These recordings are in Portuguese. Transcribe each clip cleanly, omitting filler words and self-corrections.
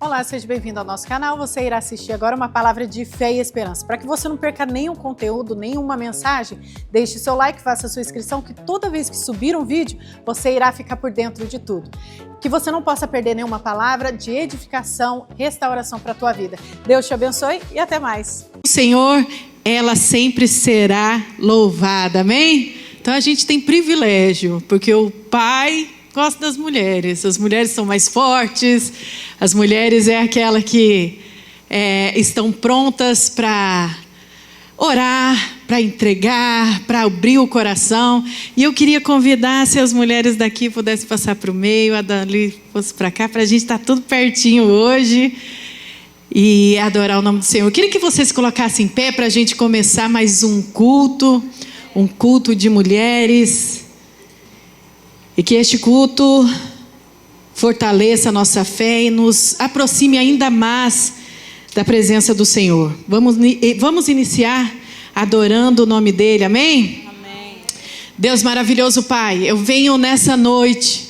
Olá, seja bem-vindo ao nosso canal. Você irá assistir agora uma palavra de fé e esperança. Para que você não perca nenhum conteúdo, nenhuma mensagem, deixe seu like, faça sua inscrição, que toda vez que subir um vídeo, você irá ficar por dentro de tudo. Que você não possa perder nenhuma palavra de edificação, restauração para a tua vida. Deus te abençoe e até mais. Senhor, ela sempre será louvada, amém? Então a gente tem privilégio, porque o Pai gosta das mulheres. As mulheres são mais fortes, as mulheres é aquela que estão prontas para orar, para entregar, para abrir o coração. E eu queria convidar, se as mulheres daqui pudessem passar para o meio, a Dali fosse para cá, para a gente estar tudo pertinho hoje e adorar o nome do Senhor. Eu queria que vocês colocassem em pé para a gente começar mais um culto de mulheres. E que este culto fortaleça a nossa fé e nos aproxime ainda mais da presença do Senhor. Vamos iniciar adorando o nome dEle, amém? Amém. Deus maravilhoso, Pai, eu venho nessa noite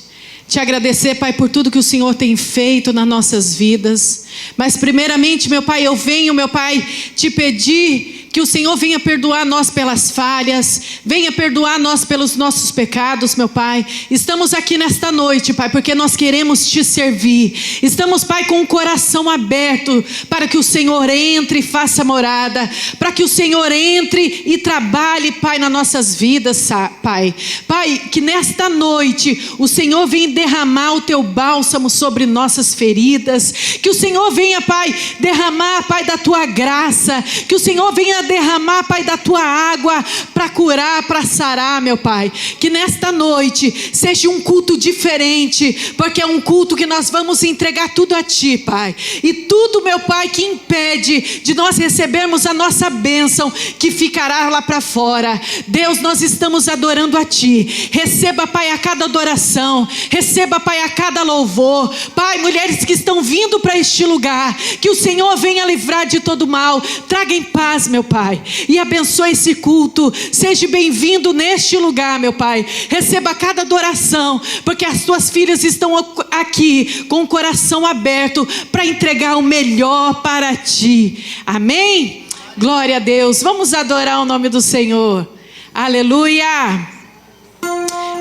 te agradecer, Pai, por tudo que o Senhor tem feito nas nossas vidas. Mas primeiramente, meu Pai, eu venho, meu Pai, te pedir que o Senhor venha perdoar nós pelas falhas, venha perdoar nós pelos nossos pecados, meu Pai. Estamos aqui nesta noite, Pai, porque nós queremos te servir. Estamos, Pai, com o coração aberto para que o Senhor entre e faça morada, para que o Senhor entre e trabalhe, Pai, nas nossas vidas, Pai. Pai, que nesta noite o Senhor venha derramar o teu bálsamo sobre nossas feridas, que o Senhor venha, Pai, derramar, Pai, da tua graça, que o Senhor venha derramar, Pai, da tua água para curar, para sarar, meu Pai. Que nesta noite seja um culto diferente, porque é um culto que nós vamos entregar tudo a ti, Pai. E tudo, meu Pai, que impede de nós recebermos a nossa bênção, que ficará lá para fora. Deus, nós estamos adorando a ti. Receba, Pai, a cada adoração, receba, Pai, a cada louvor. Pai, mulheres que estão vindo para este lugar, que o Senhor venha livrar de todo mal, traga em paz, meu Pai, e abençoe esse culto. Seja bem-vindo neste lugar, meu Pai. Receba cada adoração, porque as tuas filhas estão aqui com o coração aberto para entregar o melhor para ti. Amém? Glória a Deus. Vamos adorar o nome do Senhor. Aleluia.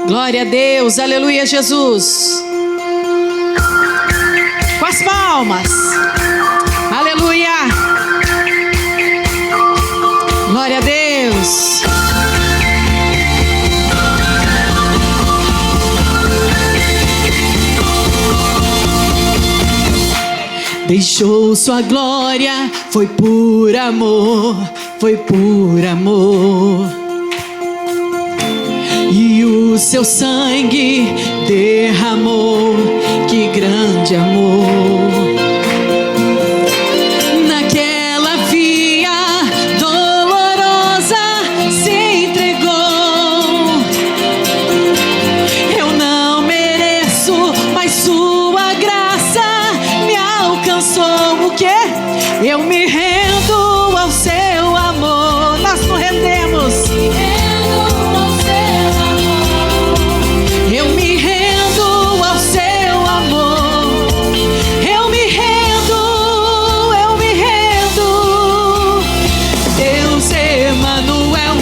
Glória a Deus. Aleluia, Jesus. Com as palmas. Aleluia. Glória a Deus. Deixou sua glória, foi por amor, foi por amor. E o seu sangue derramou, que grande amor. Eu me rendo ao seu amor. Nós nos rendemos. Eu me rendo ao seu amor. Eu me rendo, eu me rendo. Deus Emanuel,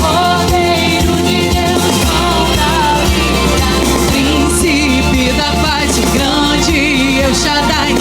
Cordeiro de Deus, volta a vida. Príncipe da paz, grande El Shaddai.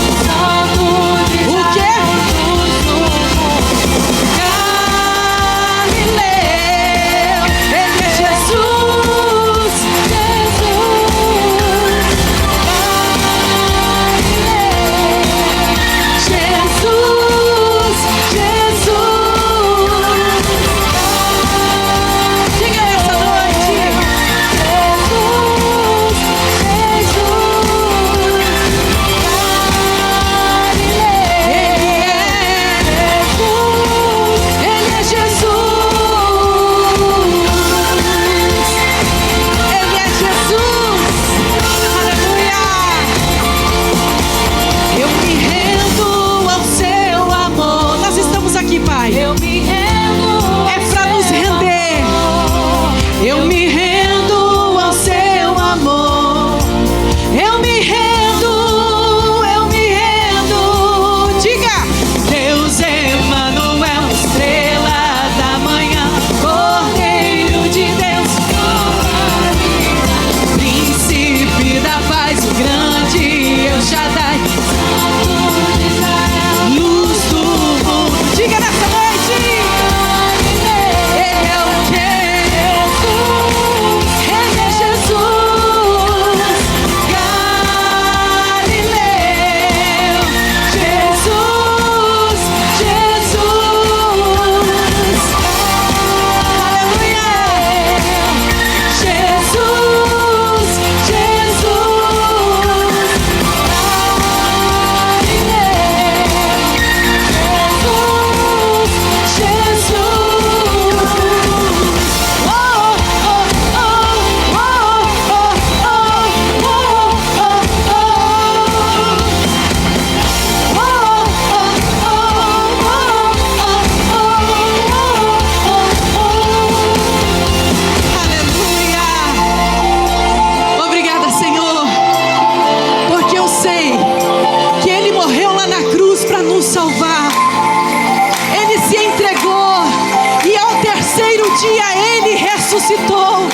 ressuscitou.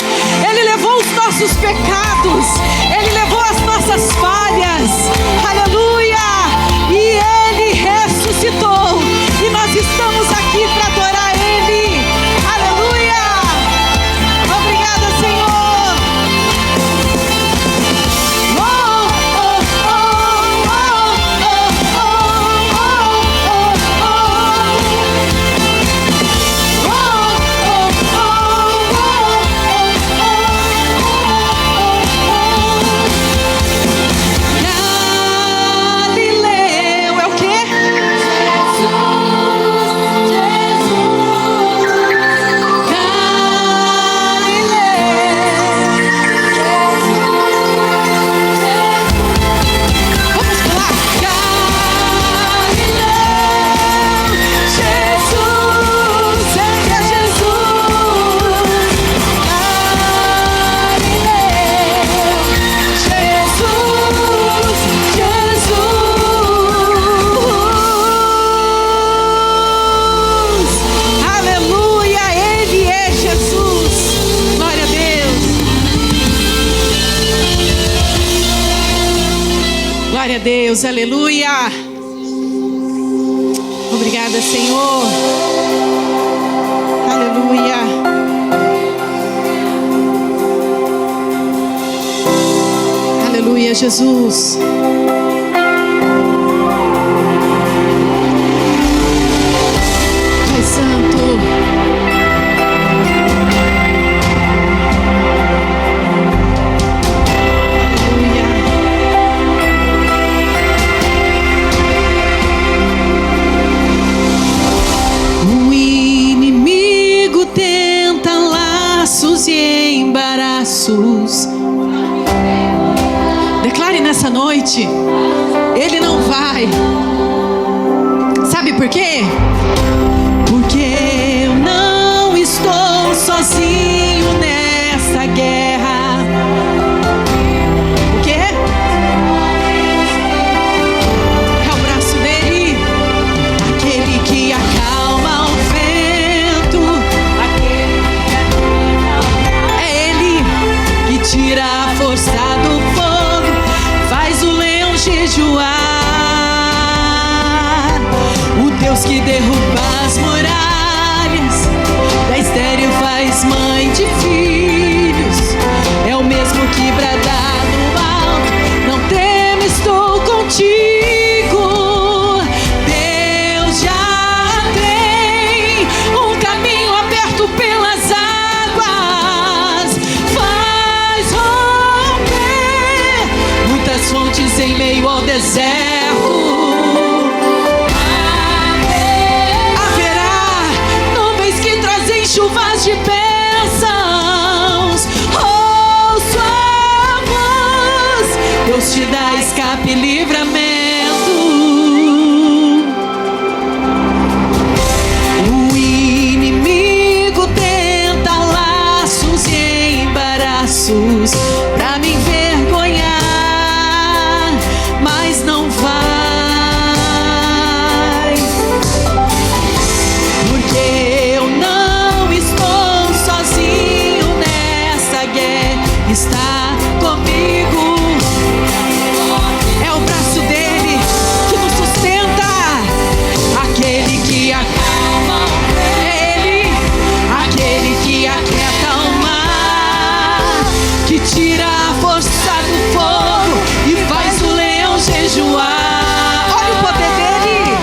Ele levou os nossos pecados, Ele levou as nossas falhas, aleluia, e Ele ressuscitou, e nós estamos aqui para adorar Ele, aleluia. Obrigada, Senhor. Galileu é o quê? Vamos pular. Galileu, Jesus, ele é Jesus. Aleluia, Ele é Jesus. Glória a Deus. Glória a Deus, aleluia. Obrigada, Senhor. Aleluia. Aleluia, Jesus. Pai Santo. Aleluia. O inimigo tenta laços e embaraços. Declare nessa noite, ele não vai. Sabe por quê? Porque eu não estou sozinho nessa guerra. O quê? É o braço dele, aquele que acalma o vento. É ele que tira a força do fogo, faz o leão jejuar. O Deus que derruba as muralhas, da estéril faz mãe de filhos. É o mesmo que bradar no alto, não teme, estou contigo. Deus já tem um caminho aberto pelas águas, faz romper muitas fontes em meio ao deserto. Haverá nuvens que trazem chuvas de bênçãos. Ouço a voz, Deus te dá escape e livramento. O inimigo tenta laços e embaraços pra me envergonhar, mas não vai, porque eu não estou sozinho nessa guerra. Está comigo. É o braço dele que nos sustenta, aquele que acalma. É ele, aquele que aquieta o mar, que tira a força do fogo e faz o leão jejuar. Olha o poder dele,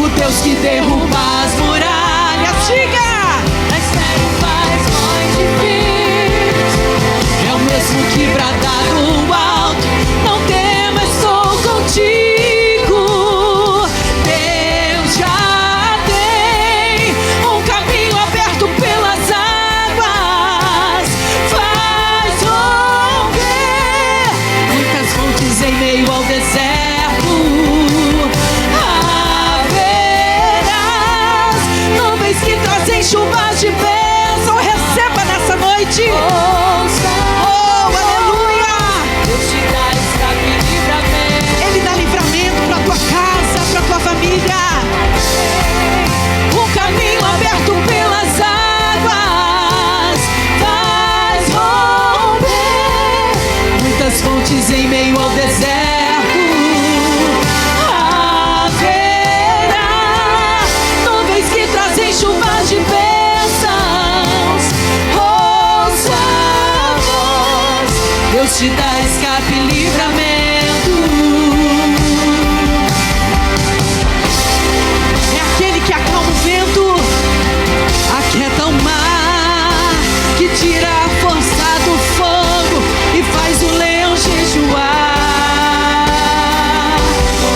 o Deus que derruba as muralhas. Diga! A estéril faz mãe de filhos. É o mesmo que bradar no alto, não tema, estou contigo. Deus já tem um caminho aberto pelas águas, faz romper muitas fontes em meio ao deserto. Haverás nuvens que trazem chuvas de bênção. Receba nessa noite. Oh, aleluia. Deus te dá escape e livramento. Ele dá livramento para tua casa, para tua família. Um caminho aberto pelas águas, te dá escape e livramento. É aquele que acalma o vento, aquieta o mar, que tira a força do fogo e faz o leão jejuar.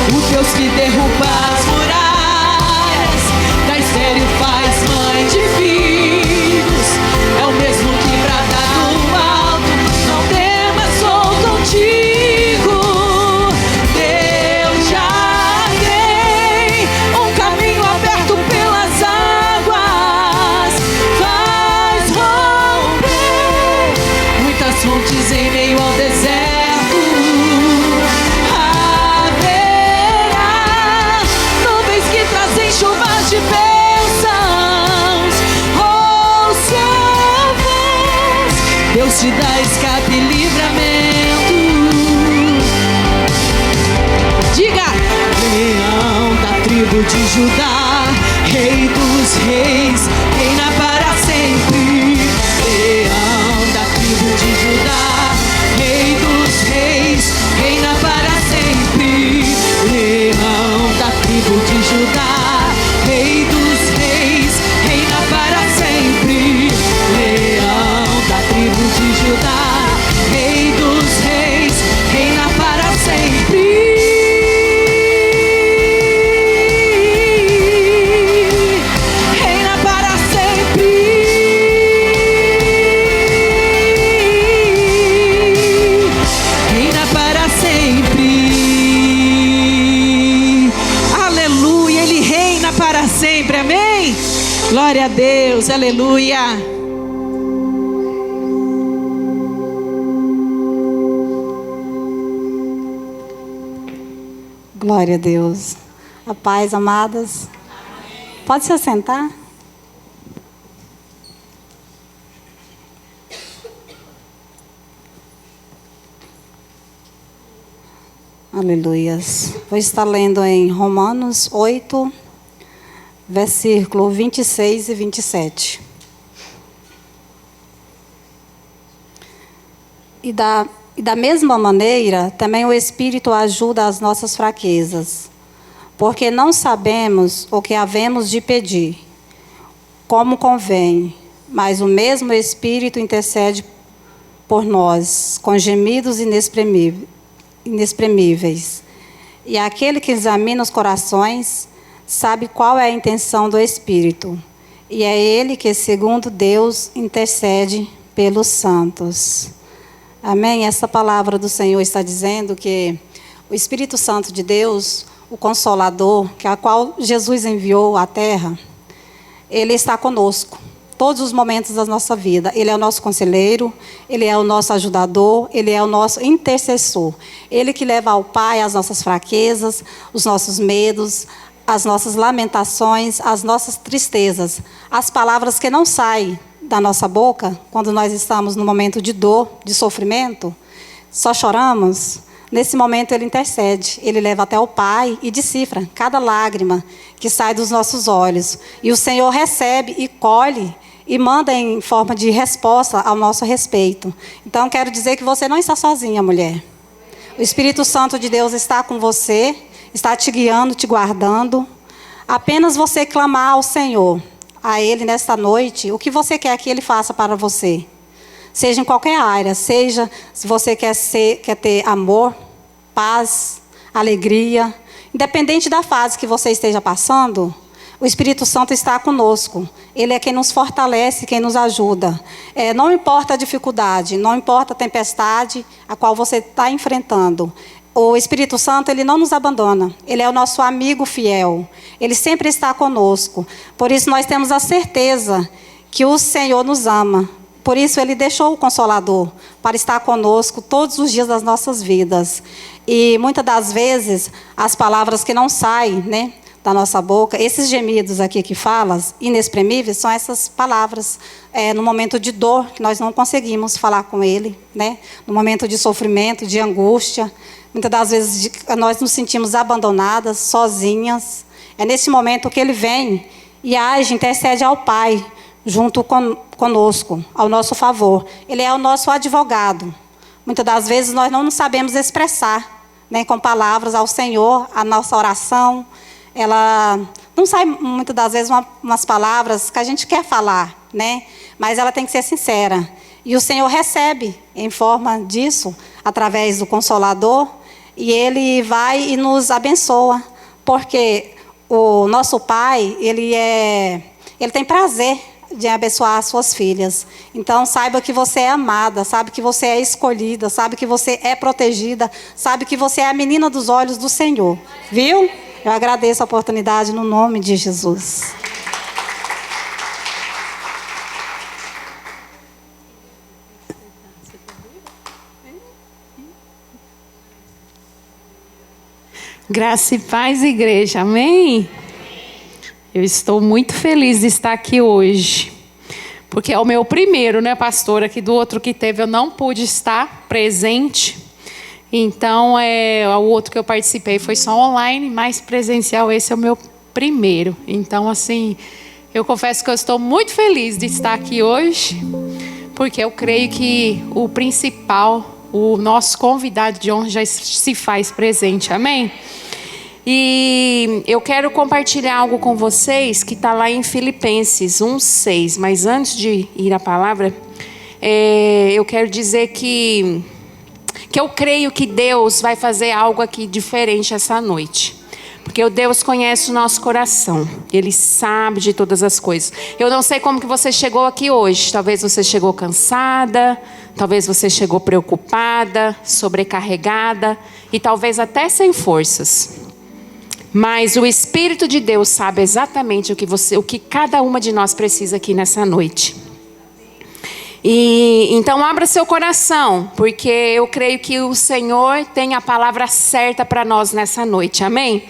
O Deus que derruba as muralhas, da estéril faz mãe de filhos, é o mesmo que brada do alto, não temas, sou contigo. Deus já tem um caminho aberto pelas águas, faz romper muitas fontes em meio ao deserto. Haverá nuvens que trazem chuvas de bênçãos. Ouça a voz, Deus te dá escape e livramento. Diga! Leão da tribo de Judá, Rei dos reis, reina para sempre. Leão da tribo de Judá, Rei dos reis, reina para sempre. Leão da tribo de Judá, Rei dos reis, reina para sempre. Leão da tribo de Judá, Rei dos reis, reina para sempre. Reina para sempre. Reina para sempre. Aleluia, Ele reina para sempre, amém? Glória a Deus, aleluia. Glória a Deus. A paz, amadas. Pode se assentar? Aleluias. Vou estar lendo em Romanos 8, versículo 26 e 27. E da mesma maneira, também o Espírito ajuda as nossas fraquezas, porque não sabemos o que havemos de pedir, como convém, mas o mesmo Espírito intercede por nós, com gemidos inexprimíveis. E aquele que examina os corações sabe qual é a intenção do Espírito, e é Ele que, segundo Deus, intercede pelos santos. Amém? Essa palavra do Senhor está dizendo que o Espírito Santo de Deus, o Consolador, que a qual Jesus enviou à terra, Ele está conosco todos os momentos da nossa vida. Ele é o nosso conselheiro, Ele é o nosso ajudador, Ele é o nosso intercessor. Ele que leva ao Pai as nossas fraquezas, os nossos medos, as nossas lamentações, as nossas tristezas, as palavras que não saem da nossa boca, quando nós estamos no momento de dor, de sofrimento, só choramos. Nesse momento Ele intercede, Ele leva até o Pai e decifra cada lágrima que sai dos nossos olhos. E o Senhor recebe e colhe e manda em forma de resposta ao nosso respeito. Então quero dizer que você não está sozinha, mulher. O Espírito Santo de Deus está com você, está te guiando, te guardando. Apenas você clamar ao Senhor, a Ele nesta noite, o que você quer que Ele faça para você. Seja em qualquer área, seja se você quer ter amor, paz, alegria, independente da fase que você esteja passando, o Espírito Santo está conosco. Ele é quem nos fortalece, quem nos ajuda. Não importa a dificuldade, não importa a tempestade a qual você está enfrentando. O Espírito Santo, Ele não nos abandona. Ele é o nosso amigo fiel. Ele sempre está conosco. Por isso nós temos a certeza que o Senhor nos ama. Por isso Ele deixou o Consolador para estar conosco todos os dias das nossas vidas. E muitas das vezes as palavras que não saem, da nossa boca, esses gemidos aqui que falas, inexprimíveis, são essas palavras no momento de dor que nós não conseguimos falar com Ele, no momento de sofrimento, de angústia. Muitas das vezes nós nos sentimos abandonadas, sozinhas. É nesse momento que Ele vem e age, intercede ao Pai, junto conosco, ao nosso favor. Ele é o nosso advogado, muitas das vezes nós não sabemos expressar, né, com palavras ao Senhor, a nossa oração. Ela não sai muitas das vezes umas palavras que a gente quer falar, né? Mas ela tem que ser sincera. E o Senhor recebe em forma disso, através do Consolador, e Ele vai e nos abençoa. Porque o nosso Pai, Ele tem prazer de abençoar as suas filhas. Então, saiba que você é amada, sabe que você é escolhida, sabe que você é protegida, sabe que você é a menina dos olhos do Senhor. Viu? Eu agradeço a oportunidade no nome de Jesus. Graça e paz, igreja. Amém? Eu estou muito feliz de estar aqui hoje. Porque é o meu primeiro, né, pastora? Que do outro que teve eu não pude estar presente. Então, o outro que eu participei foi só online, mas presencial, esse é o meu primeiro. Então, assim, eu confesso que eu estou muito feliz de estar aqui hoje, porque eu creio que o principal, o nosso convidado de honra já se faz presente, amém? E eu quero compartilhar algo com vocês que está lá em Filipenses 1:6, mas antes de ir à palavra, eu quero dizer que eu creio que Deus vai fazer algo aqui diferente essa noite. Porque o Deus conhece o nosso coração. Ele sabe de todas as coisas. Eu não sei como que você chegou aqui hoje. Talvez você chegou cansada. Talvez você chegou preocupada, sobrecarregada. E talvez até sem forças. Mas o Espírito de Deus sabe exatamente o que cada uma de nós precisa aqui nessa noite. E então abra seu coração, porque eu creio que o Senhor tem a palavra certa para nós nessa noite, amém?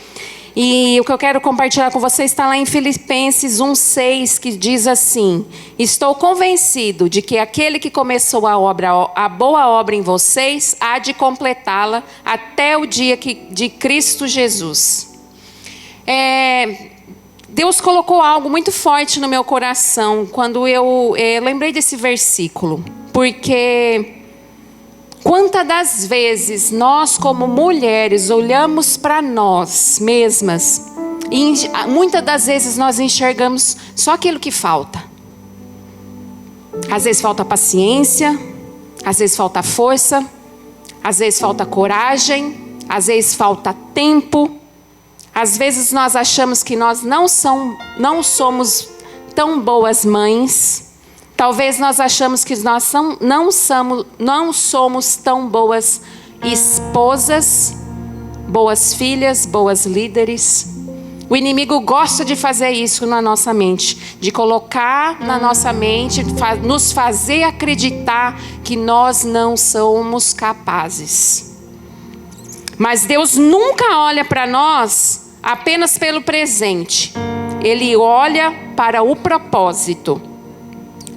E o que eu quero compartilhar com vocês está lá em Filipenses 1:6, que diz assim: estou convencido de que aquele que começou a boa obra em vocês há de completá-la até o dia de Cristo Jesus. Deus colocou algo muito forte no meu coração quando eu lembrei desse versículo. Porque quantas das vezes nós como mulheres olhamos para nós mesmas e muitas das vezes nós enxergamos só aquilo que falta. Às vezes falta paciência, às vezes falta força, às vezes falta coragem, às vezes falta tempo. Às vezes nós achamos que nós não somos tão boas mães. Talvez nós achamos que nós não somos tão boas esposas, boas filhas, boas líderes. O inimigo gosta de fazer isso na nossa mente, de colocar na nossa mente, nos fazer acreditar que nós não somos capazes. Mas Deus nunca olha para nós apenas pelo presente. Ele olha para o propósito.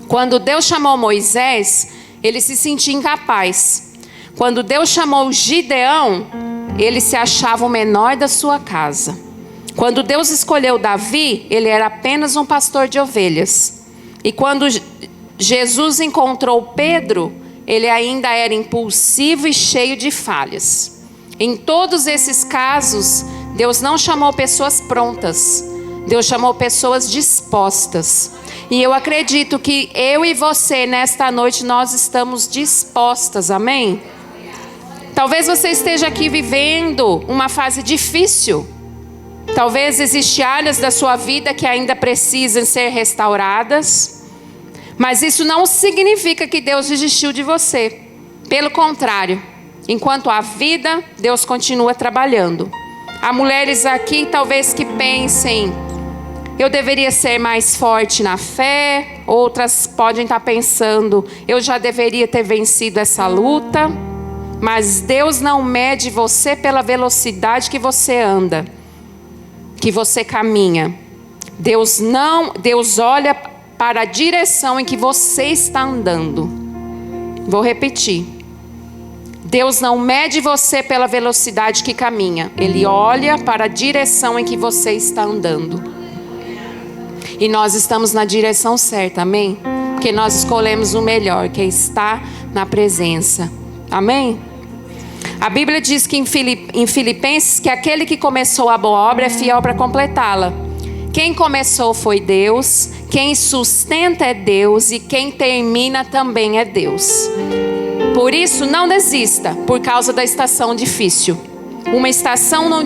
Quando Deus chamou Moisés, ele se sentia incapaz. Quando Deus chamou Gideão, ele se achava o menor da sua casa. Quando Deus escolheu Davi, ele era apenas um pastor de ovelhas. E quando Jesus encontrou Pedro, ele ainda era impulsivo e cheio de falhas. Em todos esses casos, Deus não chamou pessoas prontas. Deus chamou pessoas dispostas. E eu acredito que eu e você, nesta noite, nós estamos dispostas. Amém? Talvez você esteja aqui vivendo uma fase difícil. Talvez existam áreas da sua vida que ainda precisam ser restauradas. Mas isso não significa que Deus desistiu de você. Pelo contrário, enquanto há vida, Deus continua trabalhando. Há mulheres aqui talvez que pensem: eu deveria ser mais forte na fé. Outras podem estar pensando: eu já deveria ter vencido essa luta. Mas Deus não mede você pela velocidade que você anda, que você caminha. Deus olha para a direção em que você está andando. Vou repetir. Deus não mede você pela velocidade que caminha. Ele olha para a direção em que você está andando. E nós estamos na direção certa, amém? Porque nós escolhemos o melhor, que é estar na presença. Amém? A Bíblia diz que em Filipenses que aquele que começou a boa obra é fiel para completá-la. Quem começou foi Deus, quem sustenta é Deus e quem termina também é Deus. Por isso, não desista por causa da estação difícil. Uma estação não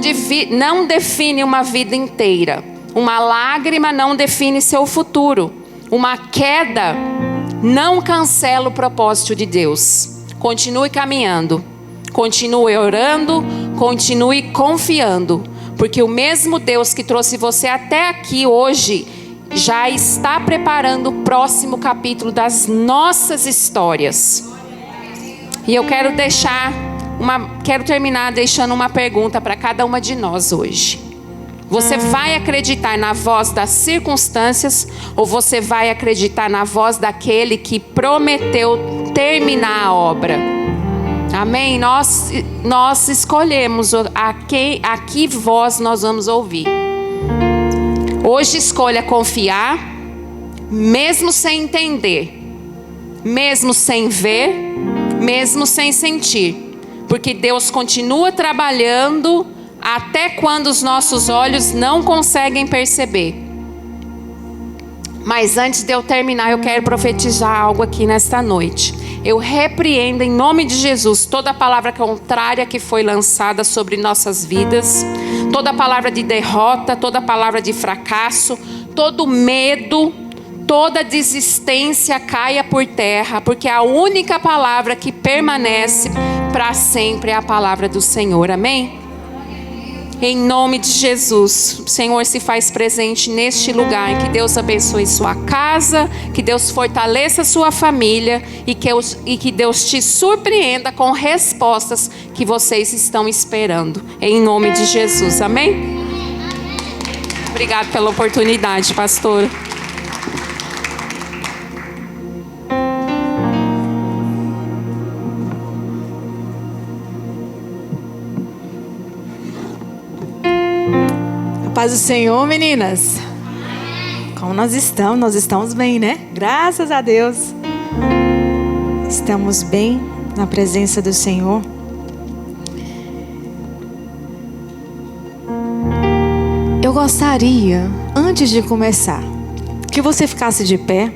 define uma vida inteira. Uma lágrima não define seu futuro. Uma queda não cancela o propósito de Deus. Continue caminhando, continue orando, continue confiando, porque o mesmo Deus que trouxe você até aqui hoje já está preparando o próximo capítulo das nossas histórias. E eu quero terminar deixando uma pergunta para cada uma de nós hoje. Você vai acreditar na voz das circunstâncias ou você vai acreditar na voz daquele que prometeu terminar a obra? Amém? Nós escolhemos a que voz nós vamos ouvir. Hoje escolha confiar, mesmo sem entender, mesmo sem ver, mesmo sem sentir, porque Deus continua trabalhando até quando os nossos olhos não conseguem perceber. Mas antes de eu terminar, eu quero profetizar algo aqui nesta noite. Eu repreendo em nome de Jesus toda palavra contrária que foi lançada sobre nossas vidas, toda palavra de derrota, toda palavra de fracasso, todo medo, toda desistência caia por terra, porque a única palavra que permanece para sempre é a palavra do Senhor. Amém? Em nome de Jesus, o Senhor se faz presente neste lugar. Que Deus abençoe sua casa, que Deus fortaleça sua família e que Deus te surpreenda com respostas que vocês estão esperando. Em nome de Jesus, amém? Obrigado pela oportunidade, pastora. Paz do Senhor, meninas. Como nós estamos? Nós estamos bem, né? Graças a Deus. Estamos bem na presença do Senhor. Eu gostaria, antes de começar, que você ficasse de pé.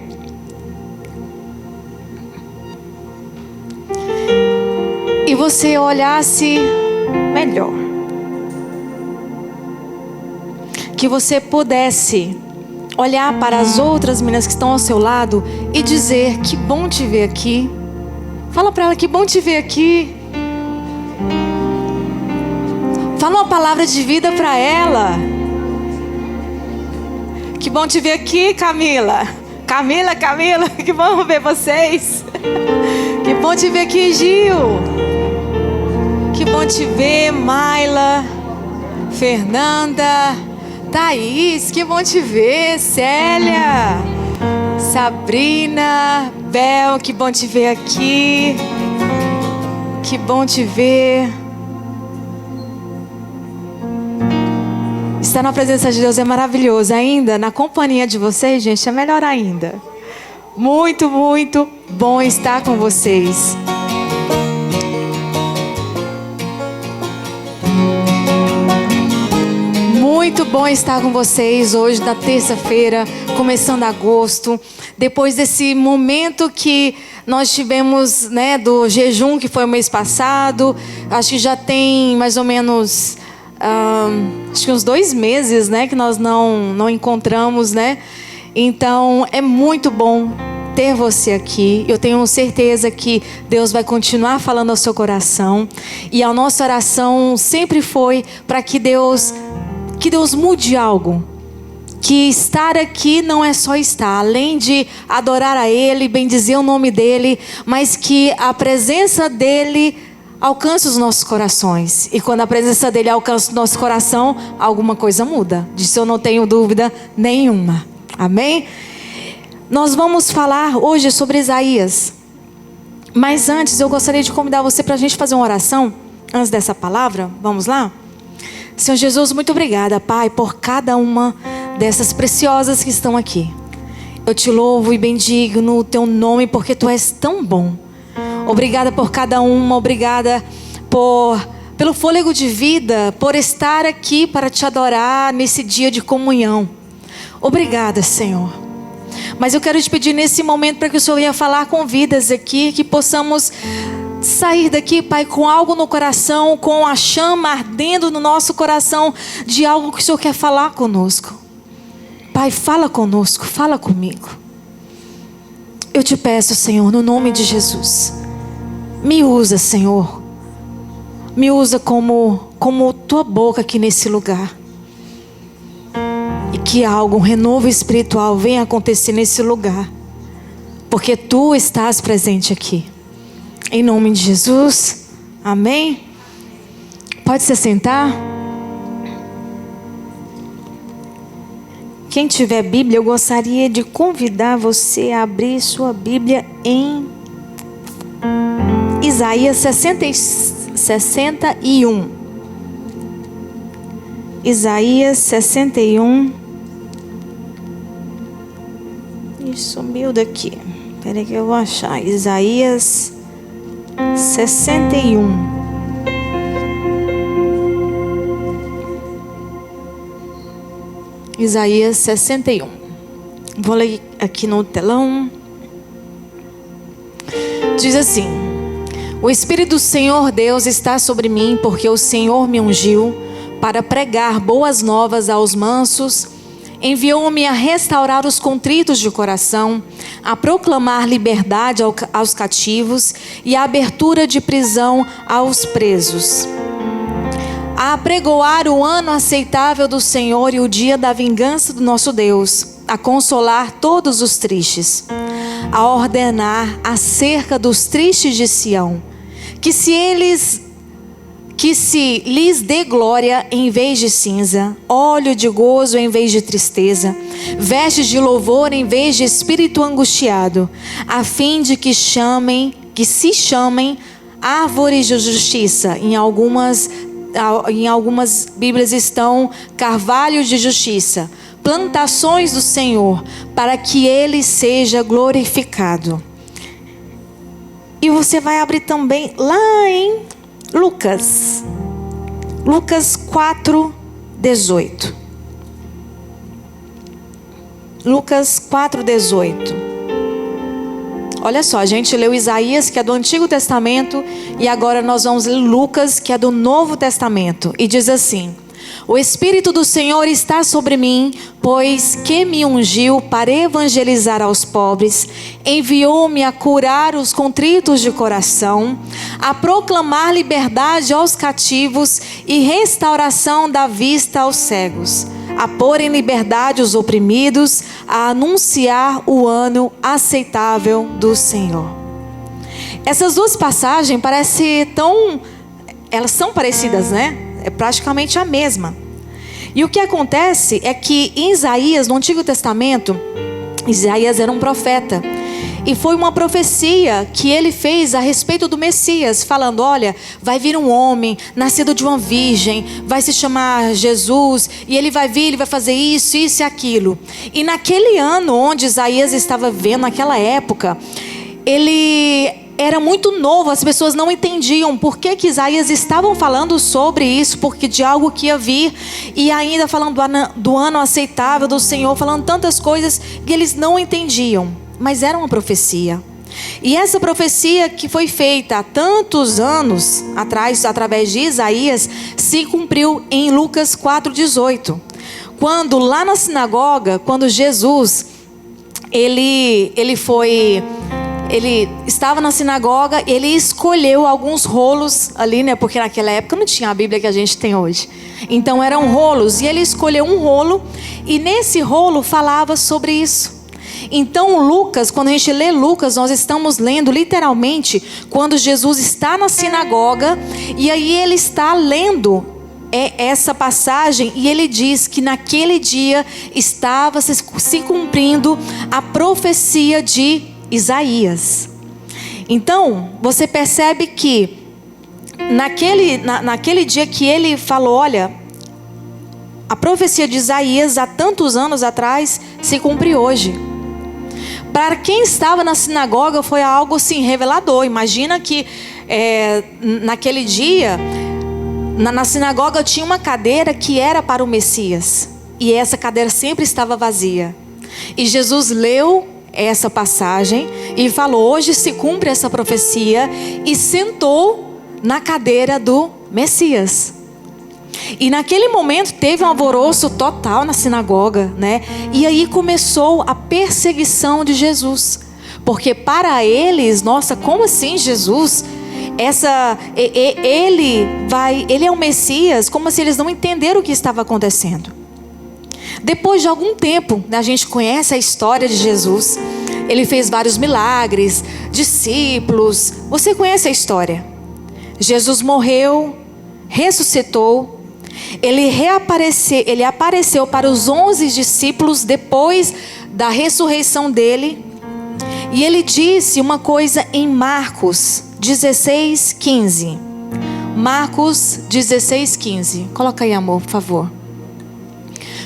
E você olhasse melhor. Que você pudesse olhar para as outras meninas que estão ao seu lado e dizer: que bom te ver aqui. Fala para ela: que bom te ver aqui. Fala uma palavra de vida para ela. Que bom te ver aqui, Camila. Camila, que bom ver vocês. Que bom te ver aqui, Gil. Que bom te ver, Maila, Fernanda, Thaís, que bom te ver. Célia, Sabrina, Bel, que bom te ver aqui. Que bom te ver. Estar na presença de Deus é maravilhoso. Ainda na companhia de vocês, gente, é melhor ainda. Muito, muito bom estar com vocês. Muito bom estar com vocês hoje, na terça-feira, começando agosto. Depois desse momento que nós tivemos, né, do jejum, que foi o mês passado. Acho que já tem mais ou menos, acho que uns 2 meses, né, que nós não encontramos, né? Então, é muito bom ter você aqui. Eu tenho certeza que Deus vai continuar falando ao seu coração. E a nossa oração sempre foi para que Deus mude algo. Que estar aqui não é só estar, além de adorar a Ele, bendizer o nome dEle, mas que a presença dEle alcance os nossos corações. E quando a presença dEle alcança o nosso coração, alguma coisa muda. Disso eu não tenho dúvida nenhuma. Amém? Nós vamos falar hoje sobre Isaías. Mas antes eu gostaria de convidar você para a gente fazer uma oração. Antes dessa palavra, vamos lá? Senhor Jesus, muito obrigada, Pai, por cada uma dessas preciosas que estão aqui. Eu te louvo e bendigo no teu nome, porque tu és tão bom. Obrigada por cada uma, obrigada pelo fôlego de vida, por estar aqui para te adorar nesse dia de comunhão. Obrigada, Senhor. Mas eu quero te pedir nesse momento para que o Senhor venha falar com vidas aqui, que possamos sair daqui, Pai, com algo no coração, com a chama ardendo no nosso coração de algo que o Senhor quer falar conosco. Pai, fala conosco, fala comigo. Eu te peço, Senhor, no nome de Jesus, me usa, Senhor. Me usa como tua boca aqui nesse lugar. E que algo, um renovo espiritual venha acontecer nesse lugar. Porque tu estás presente aqui. Em nome de Jesus. Amém? Pode se sentar. Quem tiver Bíblia, eu gostaria de convidar você a abrir sua Bíblia em Isaías 61. Isaías 61. Ih, sumiu daqui. Espera aí que eu vou achar. Isaías 61. Isaías 61. Vou ler aqui no telão. Diz assim: o Espírito do Senhor Deus está sobre mim, porque o Senhor me ungiu para pregar boas novas aos mansos. Enviou-me a restaurar os contritos de coração, a proclamar liberdade aos cativos e a abertura de prisão aos presos, a apregoar o ano aceitável do Senhor e o dia da vingança do nosso Deus, a consolar todos os tristes, a ordenar acerca dos tristes de Sião, que se lhes dê glória em vez de cinza, óleo de gozo em vez de tristeza, vestes de louvor em vez de espírito angustiado, a fim de que se chamem árvores de justiça. Em algumas Bíblias estão carvalhos de justiça, plantações do Senhor, para que Ele seja glorificado. E você vai abrir também lá em Lucas 4:18. Lucas 4:18. Olha só, a gente leu Isaías, que é do Antigo Testamento, e agora nós vamos ler Lucas, que é do Novo Testamento. E diz assim: o Espírito do Senhor está sobre mim, pois que me ungiu para evangelizar aos pobres, enviou-me a curar os contritos de coração, a proclamar liberdade aos cativos e restauração da vista aos cegos, a pôr em liberdade os oprimidos, a anunciar o ano aceitável do Senhor. Essas duas passagens elas são parecidas, né? É praticamente a mesma. E o que acontece é que em Isaías, no Antigo Testamento, Isaías era um profeta. E foi uma profecia que ele fez a respeito do Messias, falando: olha, vai vir um homem, nascido de uma virgem, vai se chamar Jesus, e ele vai vir, ele vai fazer isso, isso e aquilo. E naquele ano onde Isaías estava vivendo, naquela época, ele era muito novo, as pessoas não entendiam por que Isaías estavam falando sobre isso, porque de algo que ia vir, e ainda falando do ano aceitável do Senhor, falando tantas coisas que eles não entendiam, mas era uma profecia. E essa profecia que foi feita há tantos anos atrás, através de Isaías, se cumpriu em Lucas 4:18, quando lá na sinagoga, quando Jesus ele estava na sinagoga, ele escolheu alguns rolos ali, né? Porque naquela época não tinha a Bíblia que a gente tem hoje. Então eram rolos, e ele escolheu um rolo, e nesse rolo falava sobre isso. Então Lucas, quando a gente lê Lucas, nós estamos lendo literalmente quando Jesus está na sinagoga, e aí ele está lendo essa passagem, e ele diz que naquele dia estava se cumprindo a profecia de Isaías. Então você percebe que naquele dia que ele falou: olha, a profecia de Isaías há tantos anos atrás se cumpre hoje. Para quem estava na sinagoga foi algo assim revelador. Imagina que naquele dia na sinagoga tinha uma cadeira que era para o Messias, e essa cadeira sempre estava vazia. E Jesus leu essa passagem e falou: hoje se cumpre essa profecia, e sentou na cadeira do Messias. E naquele momento teve um alvoroço total na sinagoga, né? E aí começou a perseguição de Jesus, porque para eles, nossa, como assim Jesus? Ele é o Messias, como se eles não entenderam o que estava acontecendo. Depois de algum tempo, a gente conhece a história de Jesus. Ele fez vários milagres, discípulos. Você conhece a história? Jesus morreu, ressuscitou. Ele apareceu para os 11 discípulos depois da ressurreição dele. E ele disse uma coisa em Marcos 16:15. Marcos 16:15. Coloca aí, amor, por favor.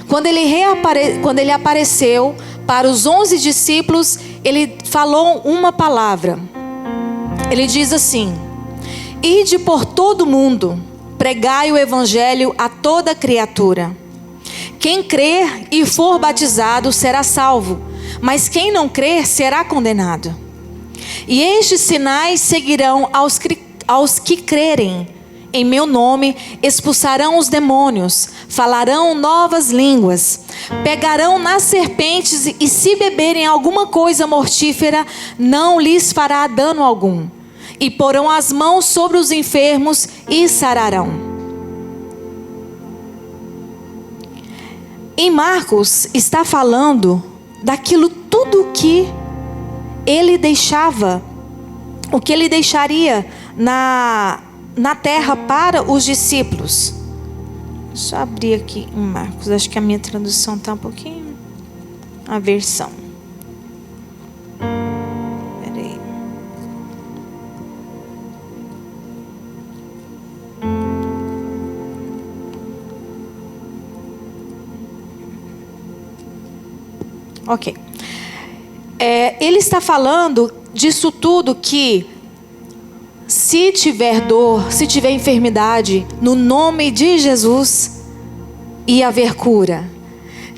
Quando ele apareceu para os 11 discípulos, ele falou uma palavra. Ele diz assim: ide por todo o mundo, pregai o evangelho a toda criatura. Quem crer e for batizado será salvo, mas quem não crer será condenado. E estes sinais seguirão aos que crerem. Em meu nome expulsarão os demônios, falarão novas línguas, pegarão nas serpentes, e se beberem alguma coisa mortífera, não lhes fará dano algum. E porão as mãos sobre os enfermos e sararão. Em Marcos está falando daquilo tudo que ele deixava, o que ele deixaria na terra para os discípulos. Deixa eu abrir aqui em Marcos, acho que a minha tradução está um pouquinho, a versão. Peraí. Ok. Ele está falando disso tudo, que se tiver dor, se tiver enfermidade, no nome de Jesus ia haver cura.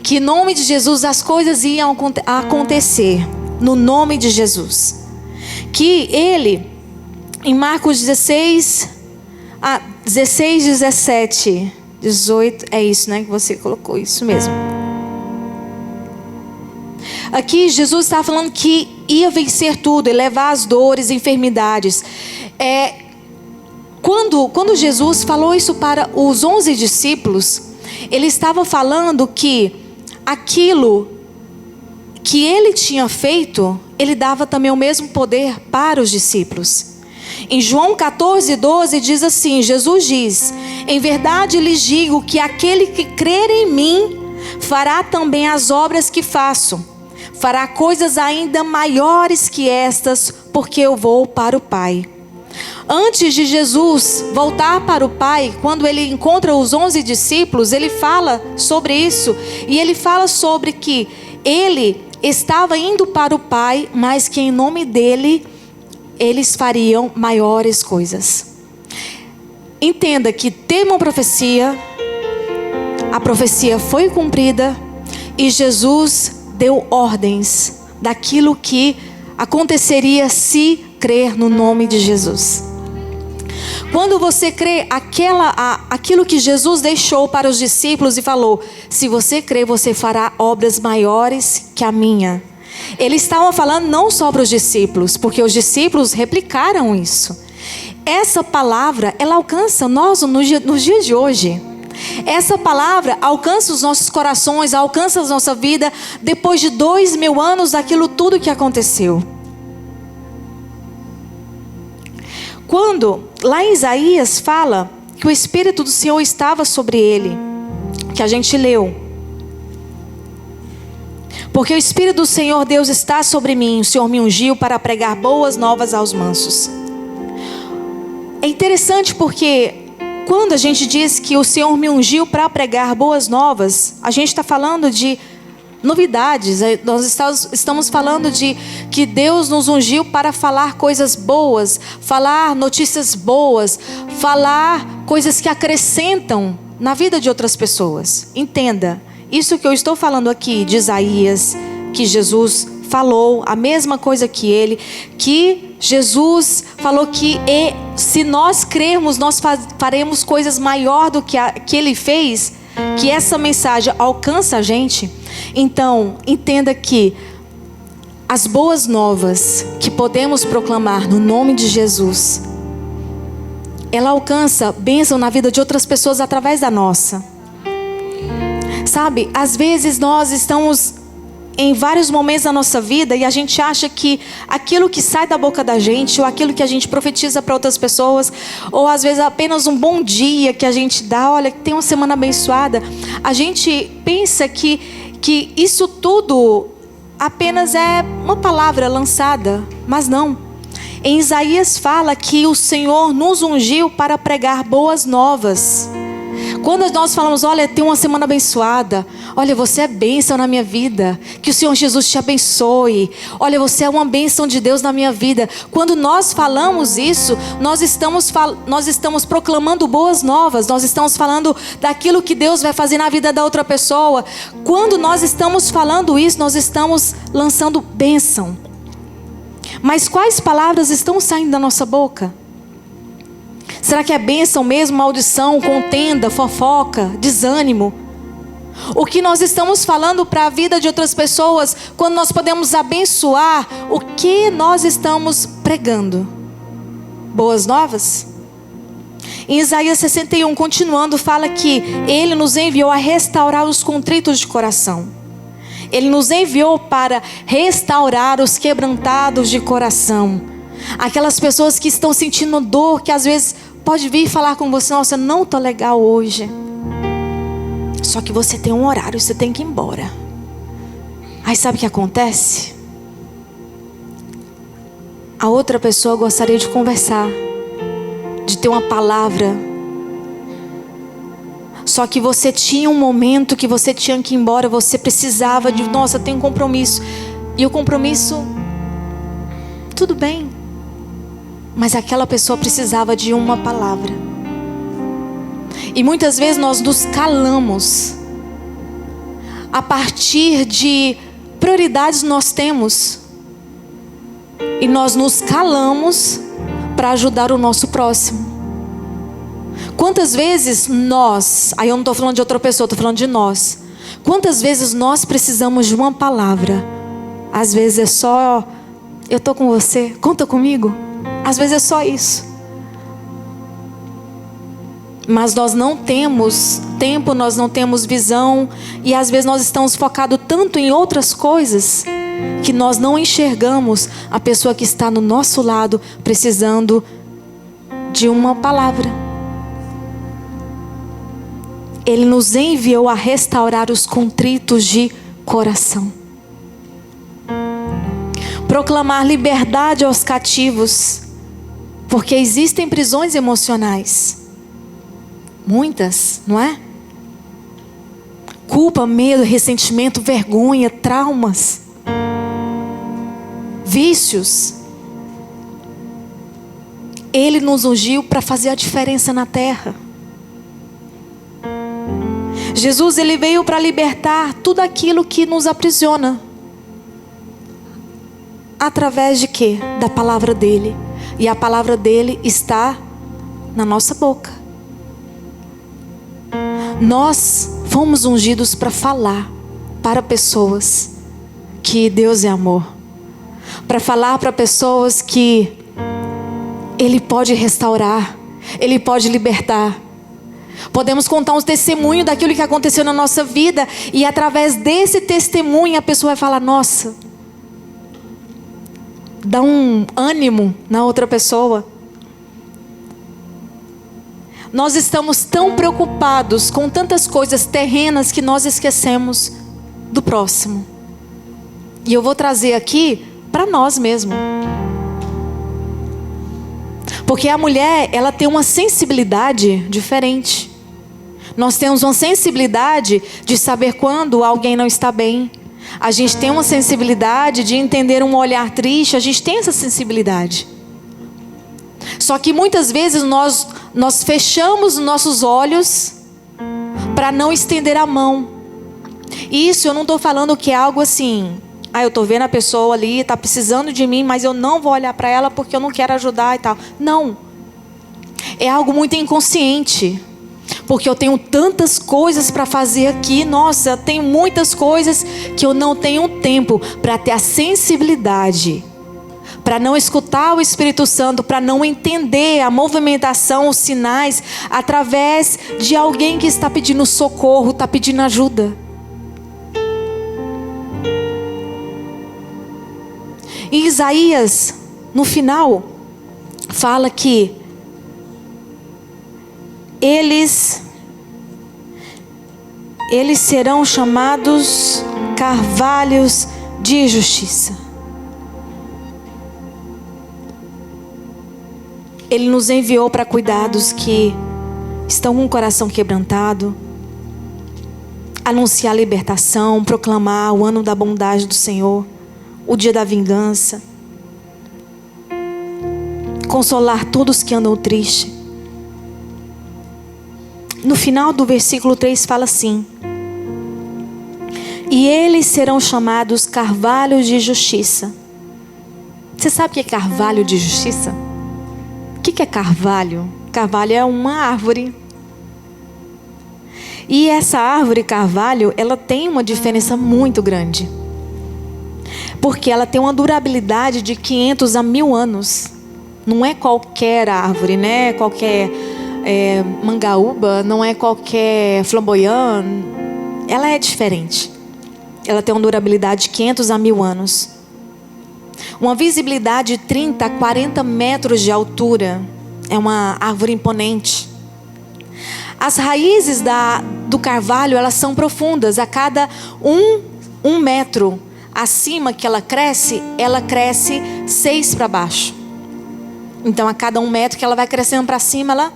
Que em nome de Jesus as coisas iam acontecer. No nome de Jesus. Que ele, em Marcos 16, 17, 18, é isso, né? Que você colocou, isso mesmo. Aqui Jesus está falando que ia vencer tudo, e levar as dores e enfermidades. Quando Jesus falou isso para os 11 discípulos, ele estava falando que aquilo que ele tinha feito, ele dava também o mesmo poder para os discípulos. Em João 14:12 diz assim: Jesus diz: em verdade lhes digo que aquele que crer em mim fará também as obras que faço. Fará coisas ainda maiores que estas, porque eu vou para o Pai. Antes de Jesus voltar para o Pai, quando ele encontra os 11 discípulos, ele fala sobre isso. E ele fala sobre que ele estava indo para o Pai, mas que em nome dele, eles fariam maiores coisas. Entenda que teve uma profecia, a profecia foi cumprida, e Jesus deu ordens daquilo que aconteceria se crer no nome de Jesus. Quando você crê, aquilo que Jesus deixou para os discípulos e falou: se você crer, você fará obras maiores que a minha. Ele estava falando não só para os discípulos, porque os discípulos replicaram isso. Essa palavra, ela alcança nós nos dias de hoje. Essa palavra alcança os nossos corações, alcança a nossa vida depois de 2000 anos daquilo tudo que aconteceu. Quando lá em Isaías fala que o Espírito do Senhor estava sobre ele, que a gente leu: porque o Espírito do Senhor Deus está sobre mim, o Senhor me ungiu para pregar boas novas aos mansos. É interessante porque quando a gente diz que o Senhor me ungiu para pregar boas novas, a gente está falando de novidades. Nós estamos falando de que Deus nos ungiu para falar coisas boas, falar notícias boas, falar coisas que acrescentam na vida de outras pessoas. Entenda, isso que eu estou falando aqui de Isaías, que Jesus falou a mesma coisa que ele, que Jesus falou que se nós crermos, nós faremos coisas maior do que ele fez, que essa mensagem alcança a gente. Então, entenda que as boas novas que podemos proclamar no nome de Jesus, ela alcança bênção na vida de outras pessoas através da nossa. Sabe, às vezes nós estamos em vários momentos da nossa vida e a gente acha que aquilo que sai da boca da gente, ou aquilo que a gente profetiza para outras pessoas, ou às vezes apenas um bom dia que a gente dá, olha, tem uma semana abençoada, a gente pensa que isso tudo apenas é uma palavra lançada, mas não. Em Isaías fala que o Senhor nos ungiu para pregar boas novas. Quando nós falamos, olha, tem uma semana abençoada, olha, você é bênção na minha vida, que o Senhor Jesus te abençoe, olha, você é uma bênção de Deus na minha vida. Quando nós falamos isso, nós estamos proclamando boas novas, nós estamos falando daquilo que Deus vai fazer na vida da outra pessoa. Quando nós estamos falando isso, nós estamos lançando bênção. Mas quais palavras estão saindo da nossa boca? Será que é bênção mesmo, maldição, contenda, fofoca, desânimo? O que nós estamos falando para a vida de outras pessoas, quando nós podemos abençoar, o que nós estamos pregando? Boas novas? Em Isaías 61, continuando, fala que Ele nos enviou a restaurar os contritos de coração. Ele nos enviou para restaurar os quebrantados de coração. Aquelas pessoas que estão sentindo dor, que às vezes pode vir falar com você, nossa, não estou legal hoje. Só que você tem um horário, você tem que ir embora. Aí sabe o que acontece? A outra pessoa gostaria de conversar, de ter uma palavra. Só que você tinha um momento que você tinha que ir embora, você precisava de, nossa, tem um compromisso. E o compromisso, tudo bem. Mas aquela pessoa precisava de uma palavra. E muitas vezes nós nos calamos a partir de prioridades nós temos. E nós nos calamos para ajudar o nosso próximo. Quantas vezes nós, aí eu não estou falando de outra pessoa, estou falando de nós. Quantas vezes nós precisamos de uma palavra? Às vezes é só, eu estou com você, conta comigo. Às vezes é só isso. Mas nós não temos tempo, nós não temos visão. E às vezes nós estamos focados tanto em outras coisas que nós não enxergamos a pessoa que está no nosso lado precisando de uma palavra. Ele nos enviou a restaurar os contritos de coração. Proclamar liberdade aos cativos. Porque existem prisões emocionais. Muitas, não é? Culpa, medo, ressentimento, vergonha, traumas. Vícios. Ele nos ungiu para fazer a diferença na terra. Jesus, ele veio para libertar tudo aquilo que nos aprisiona. Através de quê? Da palavra dele. E a palavra dele está na nossa boca. Nós fomos ungidos para falar para pessoas que Deus é amor. Para falar para pessoas que Ele pode restaurar, Ele pode libertar. Podemos contar um testemunho daquilo que aconteceu na nossa vida. E através desse testemunho a pessoa vai falar, nossa, dá um ânimo na outra pessoa. Nós estamos tão preocupados com tantas coisas terrenas que nós esquecemos do próximo. E eu vou trazer aqui para nós mesmos. Porque a mulher, ela tem uma sensibilidade diferente. Nós temos uma sensibilidade de saber quando alguém não está bem. A gente tem uma sensibilidade de entender um olhar triste, a gente tem essa sensibilidade. Só que muitas vezes nós fechamos os nossos olhos para não estender a mão. Isso eu não estou falando que é algo assim, eu estou vendo a pessoa ali, está precisando de mim, mas eu não vou olhar para ela porque eu não quero ajudar e tal. Não. É algo muito inconsciente. Porque eu tenho tantas coisas para fazer aqui. Nossa, tenho muitas coisas que eu não tenho tempo para ter a sensibilidade, para não escutar o Espírito Santo, para não entender a movimentação, os sinais, através de alguém que está pedindo socorro, está pedindo ajuda. E Isaías, no final, fala que eles serão chamados carvalhos de justiça. Ele nos enviou para cuidar dos que estão com o coração quebrantado, anunciar a libertação, proclamar o ano da bondade do Senhor, o dia da vingança, consolar todos que andam tristes. No final do versículo 3 fala assim: e eles serão chamados carvalhos de justiça. Você sabe o que é carvalho de justiça? O que é carvalho? Carvalho é uma árvore. E essa árvore carvalho, ela tem uma diferença muito grande. Porque ela tem uma durabilidade de 500 a 1000 anos. Não é qualquer árvore, né? Qualquer mangaúba, não é qualquer flamboyant. Ela é diferente. Ela tem uma durabilidade de 500 a 1000 anos. Uma visibilidade de 30 a 40 metros de altura. É uma árvore imponente. As raízes do carvalho, elas são profundas. A cada um metro acima que ela cresce 6 para baixo. Então a cada 1 metro que ela vai crescendo para cima, ela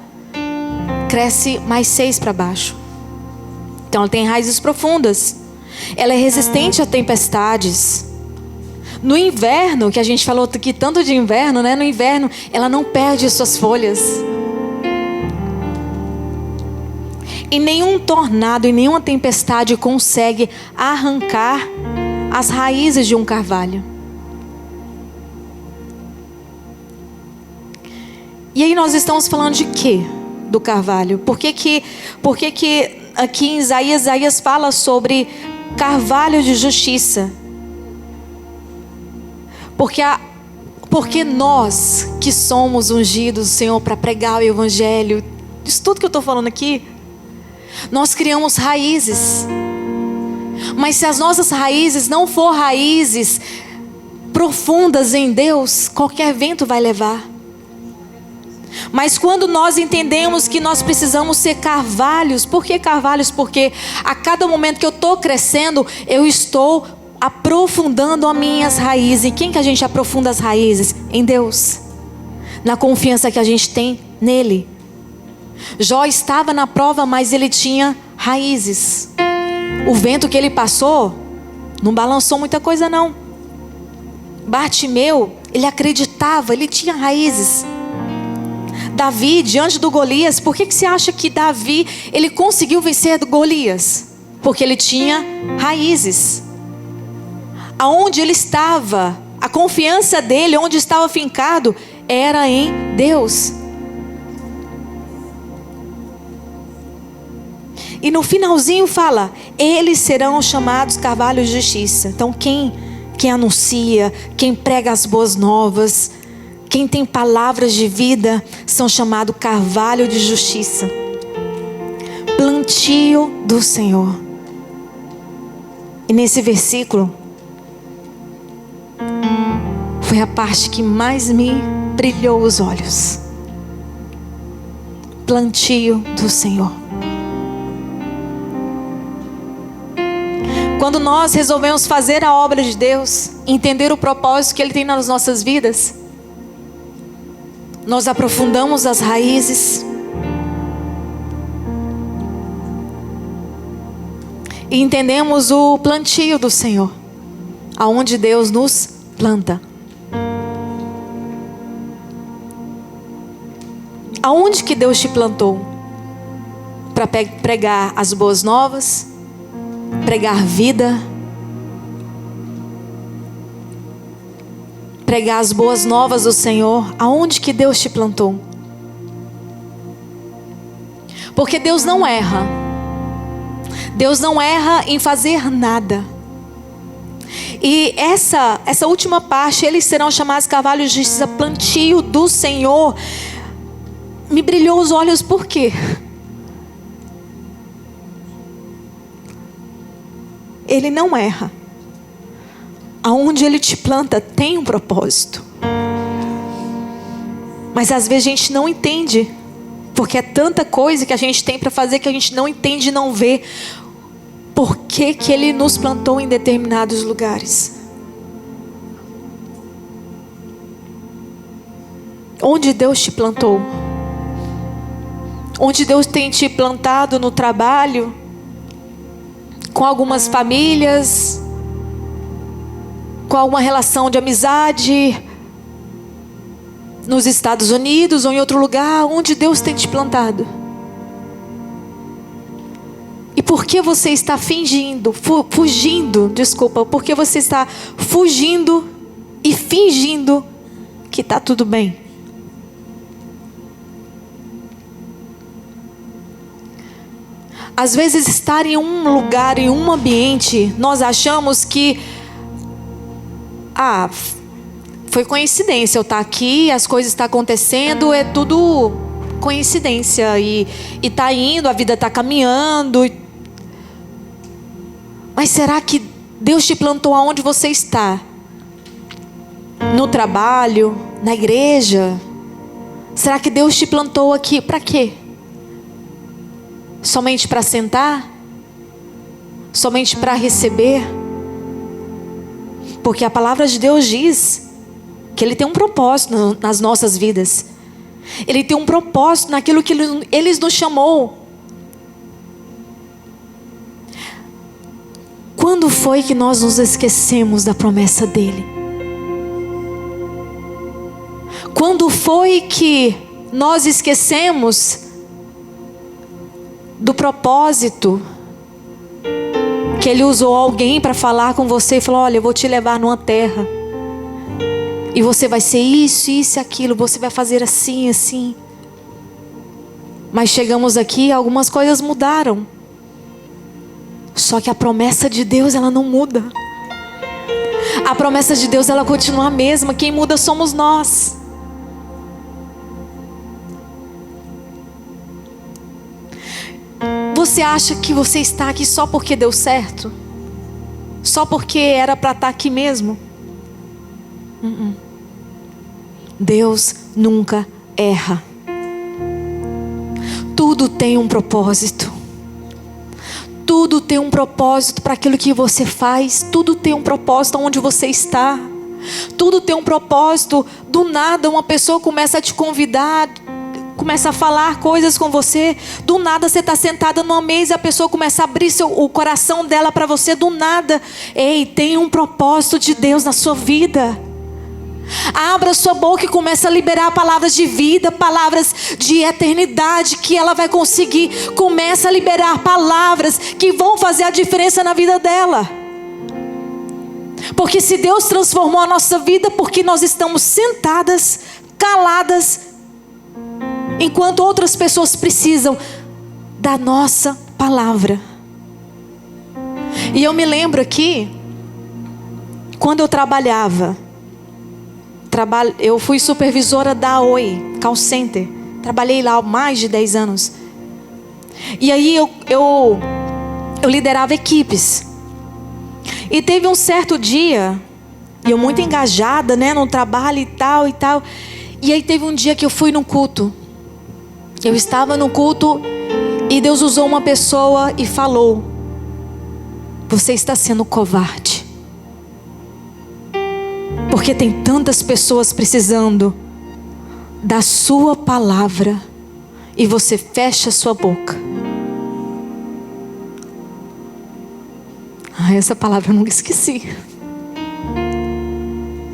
cresce mais 6 para baixo. Então ela tem raízes profundas. Ela é resistente a tempestades. No inverno, que a gente falou aqui tanto de inverno, né? No inverno ela não perde suas folhas. E nenhum tornado e nenhuma tempestade consegue arrancar as raízes de um carvalho. E aí nós estamos falando de quê? Do carvalho. Por que aqui em Isaías fala sobre carvalho de justiça? Porque nós que somos ungidos do Senhor para pregar o Evangelho, isso tudo que eu estou falando aqui, nós criamos raízes. Mas se as nossas raízes não for raízes profundas em Deus, qualquer vento vai levar. Mas quando nós entendemos que nós precisamos ser carvalhos, por que carvalhos? Porque a cada momento que eu estou crescendo, eu estou aprofundando as minhas raízes. Em quem que a gente aprofunda as raízes? Em Deus. Na confiança que a gente tem nele. Jó estava na prova, mas ele tinha raízes. O vento que ele passou não balançou muita coisa não. Bartimeu, ele acreditava, ele tinha raízes. Davi, diante do Golias, por que você acha que Davi, ele conseguiu vencer do Golias? Porque ele tinha raízes. Aonde ele estava, a confiança dele, onde estava fincado, era em Deus. E no finalzinho fala, eles serão chamados carvalhos de justiça. Então quem anuncia, quem prega as boas novas, quem tem palavras de vida, são chamados carvalho de justiça. Plantio do Senhor. E nesse versículo, foi a parte que mais me brilhou os olhos. Plantio do Senhor. Quando nós resolvemos fazer a obra de Deus, entender o propósito que Ele tem nas nossas vidas, nós aprofundamos as raízes. e entendemos o plantio do Senhor, aonde Deus nos planta. Aonde que Deus te plantou? Para pregar as boas novas, pregar vida, pregar as boas novas do Senhor. Aonde que Deus te plantou? Porque Deus não erra. Deus não erra em fazer nada. E essa última parte, eles serão chamados cavalos de justiça, plantio do Senhor. Me brilhou os olhos, por quê? Ele não erra. Aonde Ele te planta tem um propósito. Mas às vezes a gente não entende, porque é tanta coisa que a gente tem para fazer que a gente não entende e não vê por que Ele nos plantou em determinados lugares. Onde Deus te plantou? Onde Deus tem te plantado no trabalho, com algumas famílias, com alguma relação de amizade, nos Estados Unidos ou em outro lugar, onde Deus tem te plantado? E por que você está por que você está fugindo e fingindo que está tudo bem? Às vezes estar em um lugar, em um ambiente, nós achamos que foi coincidência eu estar aqui, as coisas estão acontecendo, é tudo coincidência e está indo, a vida está caminhando. Mas será que Deus te plantou aonde você está? No trabalho, na igreja? Será que Deus te plantou aqui para quê? Somente para sentar? Somente para receber? Porque a palavra de Deus diz que Ele tem um propósito nas nossas vidas. Ele tem um propósito naquilo que Ele nos chamou. Quando foi que nós nos esquecemos da promessa dEle? Quando foi que nós esquecemos do propósito que Ele usou alguém para falar com você e falou: olha, eu vou te levar numa terra e você vai ser isso, isso e aquilo, você vai fazer assim, assim. Mas chegamos aqui, algumas coisas mudaram. Só que a promessa de Deus, ela não muda. A promessa de Deus, ela continua a mesma. Quem muda somos nós. Você acha que você está aqui só porque deu certo? Só porque era para estar aqui mesmo? Deus nunca erra. Tudo tem um propósito. Tudo tem um propósito para aquilo que você faz. Tudo tem um propósito onde você está. Tudo tem um propósito. Do nada uma pessoa começa a te convidar, começa a falar coisas com você. Do nada você está sentada numa mesa e a pessoa começa a abrir o coração dela para você. Do nada. Ei, tem um propósito de Deus na sua vida. Abra sua boca e comece a liberar palavras de vida, palavras de eternidade que ela vai conseguir. Começa a liberar palavras que vão fazer a diferença na vida dela. Porque se Deus transformou a nossa vida, porque nós estamos sentadas, caladas, enquanto outras pessoas precisam da nossa palavra. E eu me lembro aqui, quando eu trabalhava, eu fui supervisora da Oi, call center. Trabalhei lá há mais de 10 anos. E aí eu liderava equipes. E teve um certo dia, e eu muito engajada, né, no trabalho e tal. E aí teve um dia que eu fui num culto. Eu estava no culto e Deus usou uma pessoa e falou: você está sendo covarde. Porque tem tantas pessoas precisando da sua palavra e você fecha a sua boca. Essa palavra eu nunca esqueci.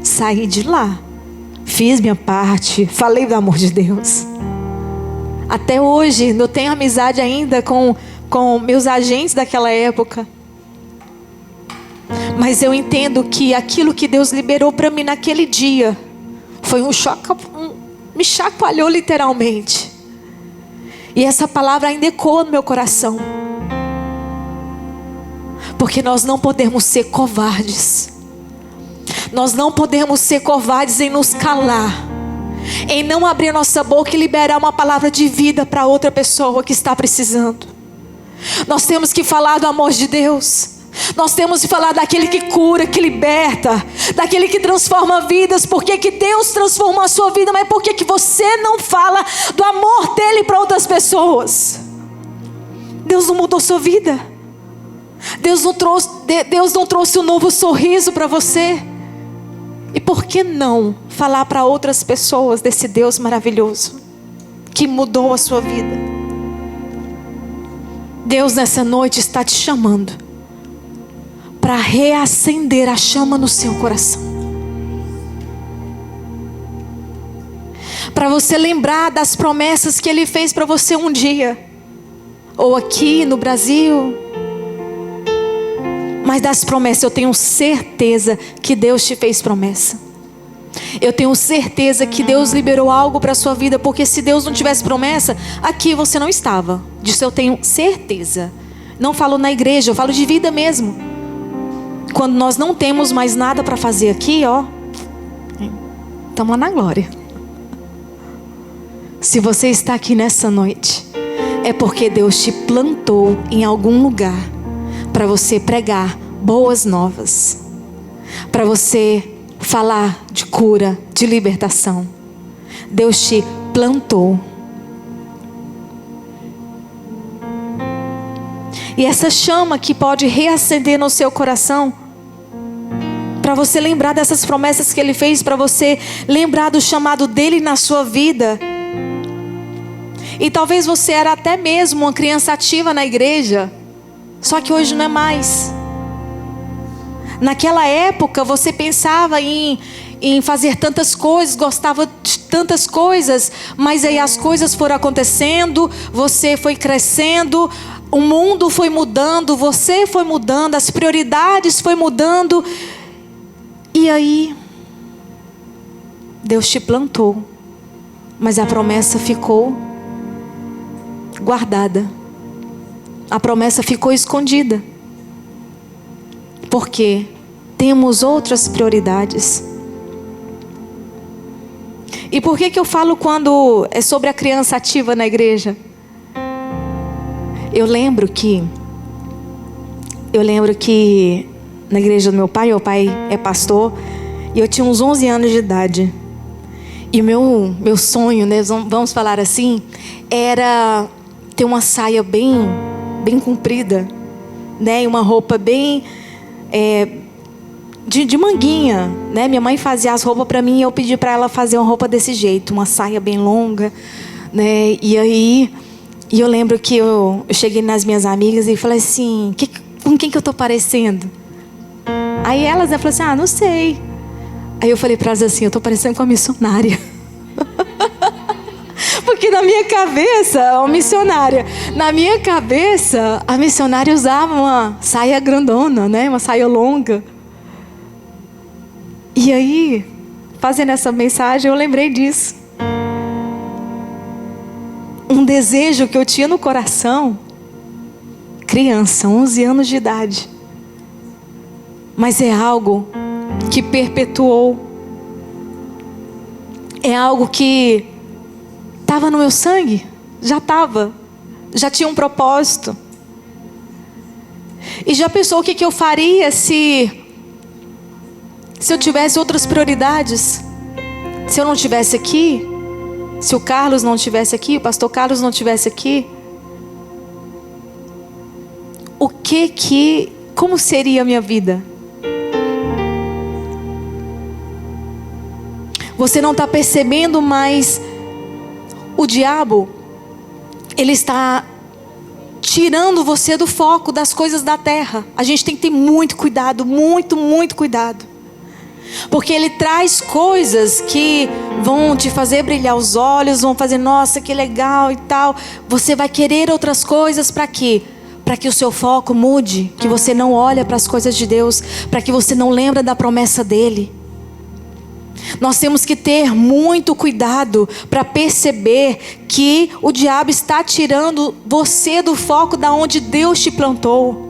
Saí de lá, fiz minha parte, falei do amor de Deus. Até hoje eu tenho amizade ainda com meus agentes daquela época. Mas eu entendo que aquilo que Deus liberou para mim naquele dia foi um choque, me chacoalhou literalmente. E essa palavra ainda ecoa no meu coração. Porque nós não podemos ser covardes. Nós não podemos ser covardes em nos calar, em não abrir a nossa boca e liberar uma palavra de vida para outra pessoa que está precisando. Nós temos que falar do amor de Deus. Nós temos que falar daquele que cura, que liberta, daquele que transforma vidas. Por que Deus transformou a sua vida? Mas por que você não fala do amor dele para outras pessoas? Deus não mudou sua vida. Deus não trouxe um novo sorriso para você. E por que não falar para outras pessoas desse Deus maravilhoso que mudou a sua vida? Deus nessa noite está te chamando para reacender a chama no seu coração. Para você lembrar das promessas que Ele fez para você um dia. Ou aqui no Brasil. Mas das promessas, eu tenho certeza que Deus te fez promessa. Eu tenho certeza que Deus liberou algo para a sua vida. Porque se Deus não tivesse promessa, aqui você não estava. Disso eu tenho certeza. Não falo na igreja, eu falo de vida mesmo. Quando nós não temos mais nada para fazer aqui, ó, estamos lá na glória. Se você está aqui nessa noite, é porque Deus te plantou em algum lugar para você pregar boas novas, para você falar de cura, de libertação. Deus te plantou. E essa chama que pode reacender no seu coração, para você lembrar dessas promessas que Ele fez, para você lembrar do chamado dEle na sua vida. E talvez você era até mesmo uma criança ativa na igreja, só que hoje não é mais. Naquela época você pensava em fazer tantas coisas, gostava de tantas coisas, mas aí as coisas foram acontecendo, você foi crescendo, o mundo foi mudando, você foi mudando, as prioridades foi mudando. E aí Deus te plantou, mas a promessa ficou guardada. A promessa ficou escondida. Porque temos outras prioridades. E por que eu falo quando é sobre a criança ativa na igreja? Eu lembro que na igreja do meu pai é pastor, e eu tinha uns 11 anos de idade. E meu sonho, né, vamos falar assim, era ter uma saia bem comprida, né, e uma roupa bem de manguinha, né? Minha mãe fazia as roupas para mim e eu pedi para ela fazer uma roupa desse jeito, uma saia bem longa, né? E eu lembro que eu cheguei nas minhas amigas e falei assim, com quem que eu tô parecendo? Aí elas, né, falaram assim, não sei. Aí eu falei para elas assim, eu tô parecendo com a missionária. Porque na minha cabeça, uma missionária, a missionária usava uma saia grandona, né? Uma saia longa. E aí, fazendo essa mensagem, eu lembrei disso. Um desejo que eu tinha no coração, criança, 11 anos de idade. Mas é algo que perpetuou. É algo que estava no meu sangue. Já tinha um propósito. E já pensou o que eu faria se eu tivesse outras prioridades? Se eu não estivesse aqui? Se o Carlos não estivesse aqui? O pastor Carlos não estivesse aqui? Como seria a minha vida? Você não está percebendo, mas o diabo, ele está tirando você do foco das coisas da terra. A gente tem que ter muito cuidado, muito, muito cuidado. Porque ele traz coisas que vão te fazer brilhar os olhos, vão fazer, nossa, que legal e tal. Você vai querer outras coisas para quê? Para que o seu foco mude, que você não olha para as coisas de Deus, para que você não lembra da promessa dele. Nós temos que ter muito cuidado para perceber que o diabo está tirando você do foco da onde Deus te plantou.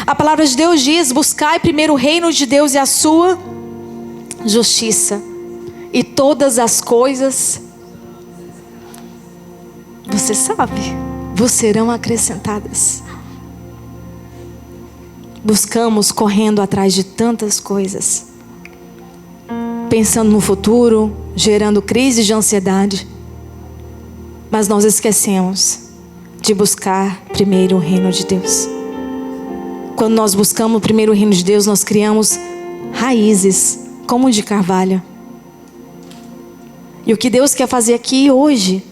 A palavra de Deus diz: buscai primeiro o reino de Deus e a sua justiça, e todas as coisas, você sabe, vos serão acrescentadas. Buscamos correndo atrás de tantas coisas, pensando no futuro, gerando crises de ansiedade, mas nós esquecemos de buscar primeiro o reino de Deus. Quando nós buscamos primeiro o reino de Deus, nós criamos raízes como de carvalho. E o que Deus quer fazer aqui hoje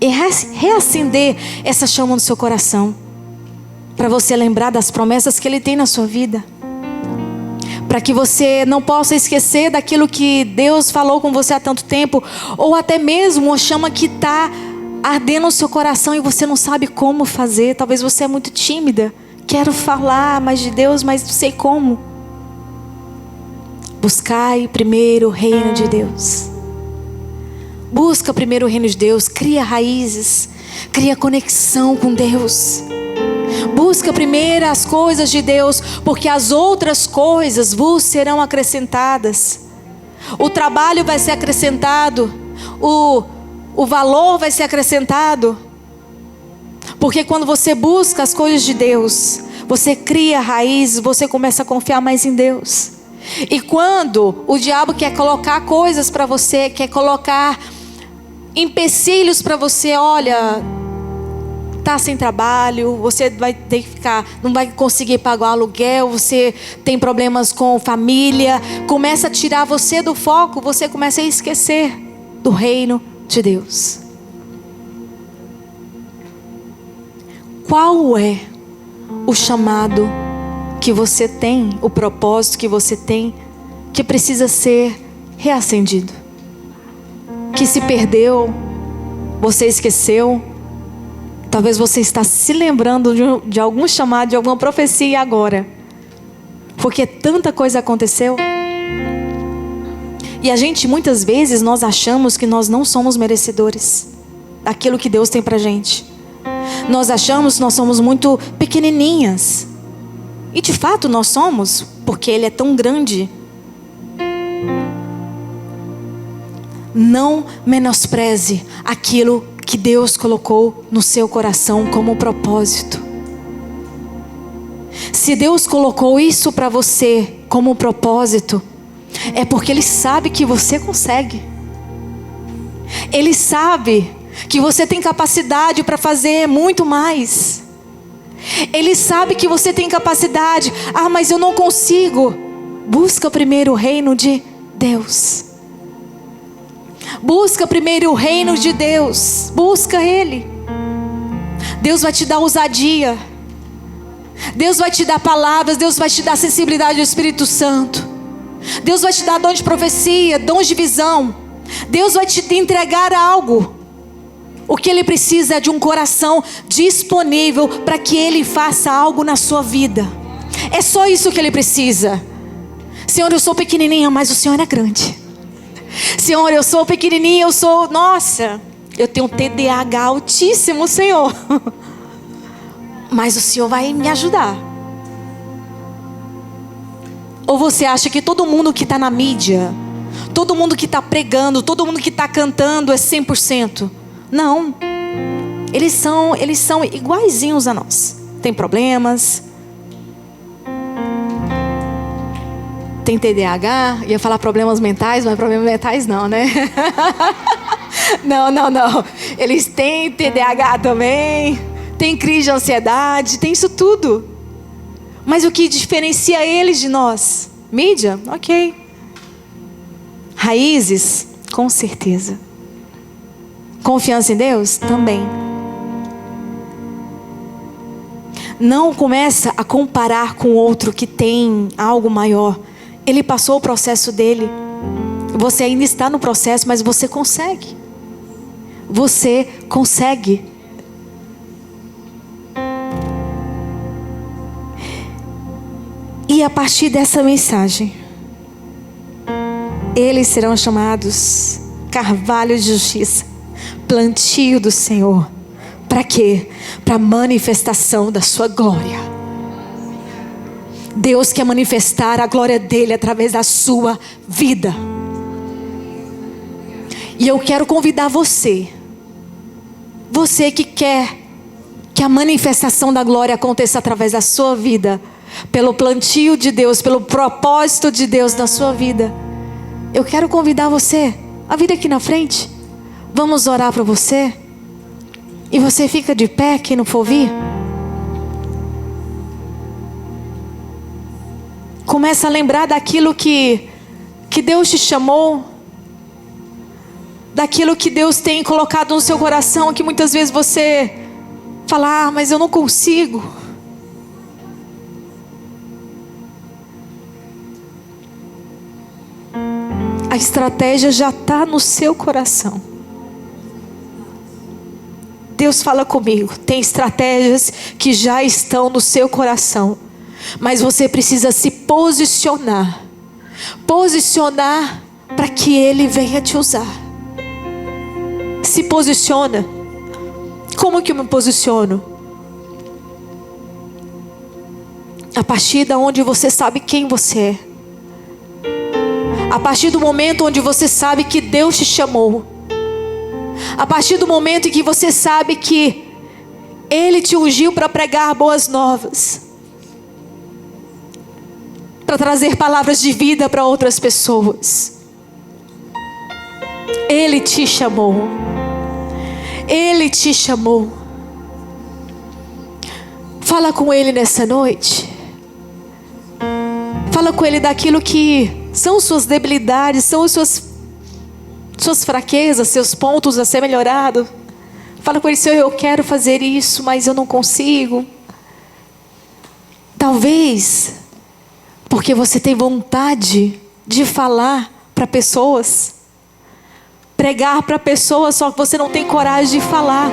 é reacender essa chama no seu coração, para você lembrar das promessas que Ele tem na sua vida, para que você não possa esquecer daquilo que Deus falou com você há tanto tempo, ou até mesmo uma chama que está ardendo no seu coração e você não sabe como fazer. Talvez você é muito tímida, quero falar mais de Deus, mas não sei como. Buscai primeiro o reino de Deus. Busca primeiro o reino de Deus, cria raízes, cria conexão com Deus. Busca primeiro as coisas de Deus, porque as outras coisas vos serão acrescentadas. O trabalho vai ser acrescentado, o valor vai ser acrescentado. Porque quando você busca as coisas de Deus, você cria raízes, você começa a confiar mais em Deus. E quando o diabo quer colocar coisas para você, quer colocar empecilhos para você, olha, tá sem trabalho, você vai ter que ficar, não vai conseguir pagar o aluguel, você tem problemas com família, começa a tirar você do foco, você começa a esquecer do reino de Deus. Qual é o chamado que você tem, o propósito que você tem, que precisa ser reacendido? Que se perdeu, você esqueceu. Talvez você está se lembrando de algum chamado, de alguma profecia agora, porque tanta coisa aconteceu. E a gente, muitas vezes, nós achamos que nós não somos merecedores daquilo que Deus tem pra gente. Nós achamos que nós somos muito pequenininhas. E de fato nós somos, porque Ele é tão grande. Não menospreze aquilo que Deus colocou no seu coração como propósito. Se Deus colocou isso para você como propósito, é porque Ele sabe que você consegue. Ele sabe que você tem capacidade para fazer muito mais. Ele sabe que você tem capacidade. Ah, mas eu não consigo. Busca primeiro o reino de Deus. Busca primeiro o reino de Deus. Busca Ele. Deus vai te dar ousadia. Deus vai te dar palavras. Deus vai te dar sensibilidade do Espírito Santo. Deus vai te dar dom de profecia, dom de visão. Deus vai te entregar algo. O que Ele precisa é de um coração disponível para que Ele faça algo na sua vida. É só isso que Ele precisa. Senhor, eu sou pequenininha, mas o Senhor é grande. Senhor, eu sou pequenininha, nossa, eu tenho um TDAH altíssimo, Senhor. Mas o Senhor vai me ajudar. Ou você acha que todo mundo que está na mídia, todo mundo que está pregando, todo mundo que está cantando é 100%? Não. Eles são iguaizinhos a nós. Tem problemas. Tem TDAH. Ia falar problemas mentais, mas problemas mentais não, né? Não. Eles têm TDAH também. Tem crise de ansiedade. Tem isso tudo. Mas o que diferencia eles de nós? Mídia? Ok. Raízes? Com certeza. Confiança em Deus? Também. Não começa a comparar com outro que tem algo maior. Ele passou o processo dele. Você ainda está no processo, mas você consegue. Você consegue. E a partir dessa mensagem, eles serão chamados carvalho de justiça, plantio do Senhor. Para quê? Para a manifestação da sua glória. Deus quer manifestar a glória dele através da sua vida. E eu quero convidar você que quer que a manifestação da glória aconteça através da sua vida, pelo plantio de Deus, pelo propósito de Deus na sua vida. Eu quero convidar você a vir aqui na frente. Vamos orar para você. E você fica de pé, quem não for vir. Começa a lembrar daquilo que Deus te chamou. Daquilo que Deus tem colocado no seu coração, que muitas vezes você fala, mas eu não consigo. A estratégia já está no seu coração. Deus fala comigo, tem estratégias que já estão no seu coração, mas você precisa se posicionar para que Ele venha te usar. Se posiciona. Como que eu me posiciono? A partir de onde você sabe quem você é. A partir do momento onde você sabe que Deus te chamou. A partir do momento em que você sabe que Ele te ungiu para pregar boas novas, para trazer palavras de vida para outras pessoas. Ele te chamou. Ele te chamou. Fala com Ele nessa noite. Fala com Ele daquilo que são suas debilidades, são suas fraquezas, seus pontos a ser melhorado. Fala com Ele, Senhor, eu quero fazer isso, mas eu não consigo. Talvez porque você tem vontade de falar para pessoas, pregar para pessoas, só que você não tem coragem de falar.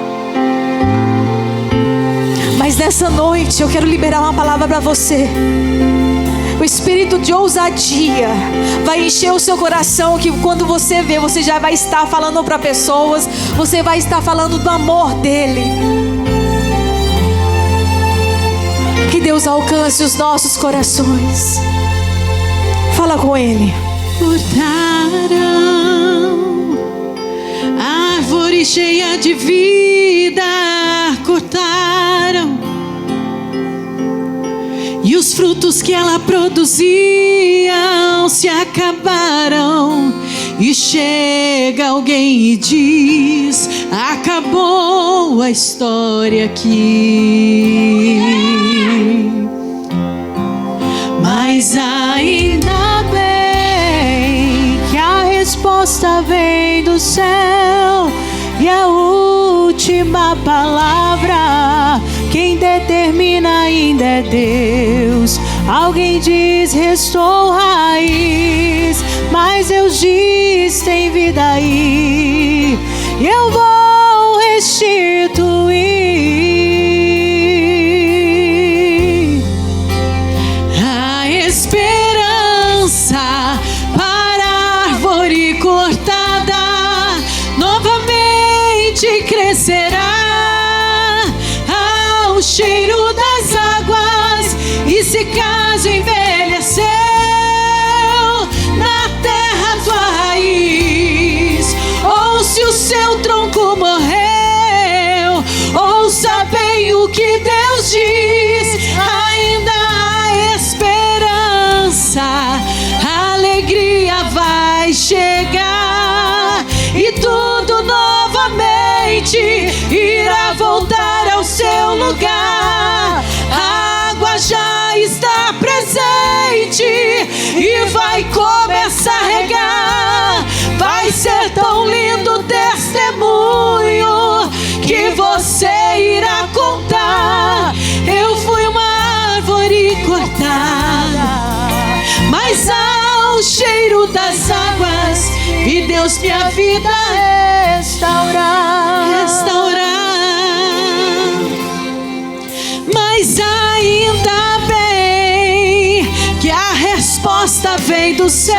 Mas nessa noite eu quero liberar uma palavra para você. O espírito de ousadia vai encher o seu coração, que quando você vê, você já vai estar falando para pessoas, você vai estar falando do amor dele. Que Deus alcance os nossos corações. Fala com Ele. Cortaram a árvore cheia de vida, cortaram, e os frutos que ela produzia se acabaram. E chega alguém e diz: acabou a história aqui. Mas ainda bem que a resposta vem do céu, e a última palavra quem determina ainda é Deus. Alguém diz: restou raiz, mas Deus diz: tem vida aí, e eu vou restituir a esperança para a árvore cortada. Novamente crescerá ao cheiro das águas, e se caso envelheceu na terra tua raiz, ou se o seu tronco morreu, ouça bem o que Deus diz: ainda há esperança, a alegria vai chegar, e tudo novamente irá voltar ao seu lugar. A água já está presente e vai começar a regar. Vai ser tão lindo o testemunho que você irá contar. Eu fui cortada, mas ao cheiro das águas vi Deus minha vida restaurar. Mas ainda bem que a resposta vem do céu,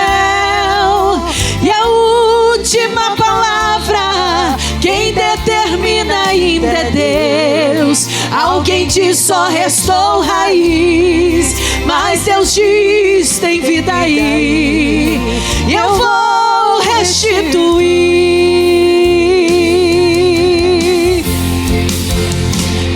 e a última palavra quem determina ainda é Deus. Alguém diz só restou raiz, mas Deus diz tem vida aí, e eu vou restituir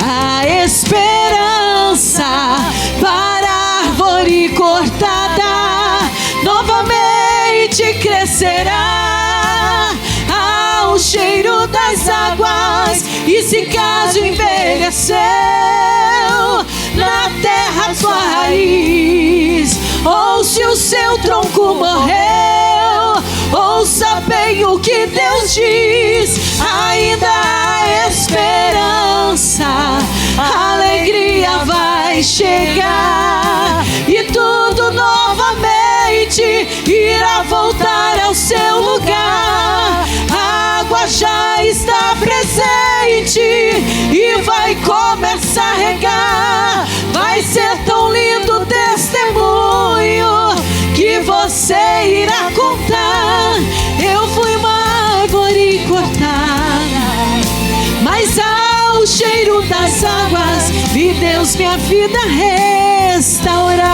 a esperança para a árvore cortada. Novamente crescerá ao cheiro das águas, e se caso envelheceu na terra sua raiz, ou se o seu tronco morreu, ouça bem o que Deus diz. Ainda há esperança, a alegria vai chegar, e tudo novamente irá voltar ao seu lugar. A água já está presente e vai começar a regar. Vai ser tão lindo o testemunho que você irá contar. Eu fui uma árvore cortada, mas ao cheiro das águas vi Deus minha vida restaurar.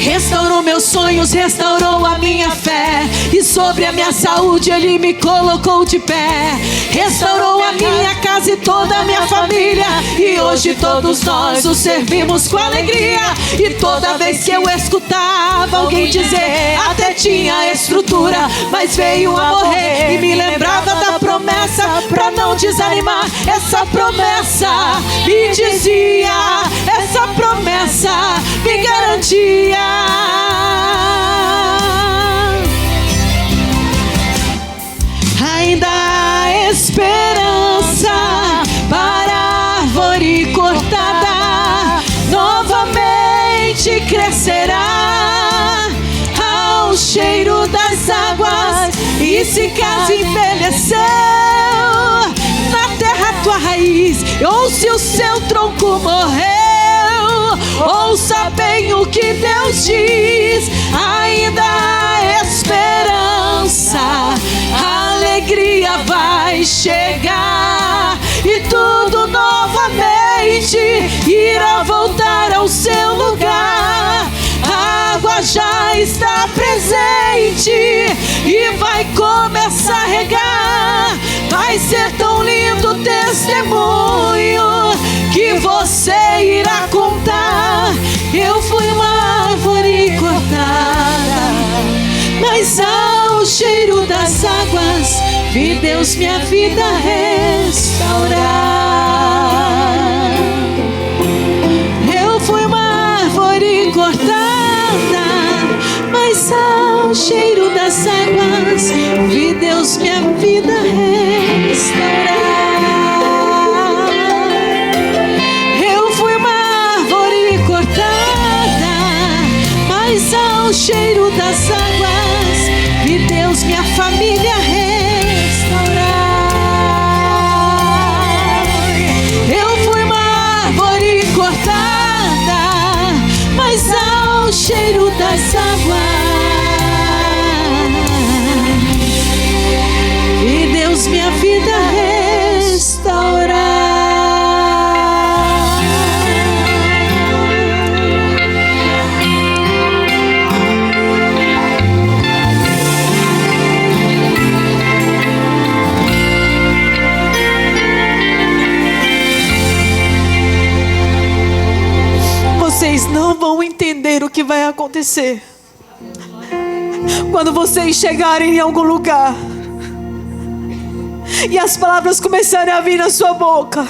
Restaurou meus sonhos, restaurou a minha fé, e sobre a minha saúde Ele me colocou de pé. Restaurou a minha casa e toda a minha família, e hoje todos nós o servimos com alegria. E toda vez que eu escutava alguém dizer até tinha estrutura, mas veio a morrer, e me lembrava da promessa pra não desanimar. Essa promessa me dizia, essa promessa me garantia. Ainda há esperança para a árvore cortada, novamente crescerá ao cheiro das águas, e se caso envelheceu na terra tua raiz, ou se o seu tronco morreu, ouça bem o que Deus diz. Ainda há esperança, a alegria vai chegar, e tudo novamente irá voltar ao seu lugar. A água já está presente e vai começar a regar. Vai ser tão lindo o testemunho que você irá contar. Eu fui uma árvore cortada, mas ao cheiro das águas vi Deus minha vida restaurar. Eu fui uma árvore cortada, mas ao cheiro das águas vi Deus minha vida restaurar. Eu fui uma árvore cortada, mas ao cheiro das águas vi Deus minha família restaurar. Eu fui uma árvore cortada, mas ao cheiro das águas vi Deus minha vida restaurar. Vocês não vão entender o que vai acontecer quando vocês chegarem em algum lugar e as palavras começarem a vir na sua boca.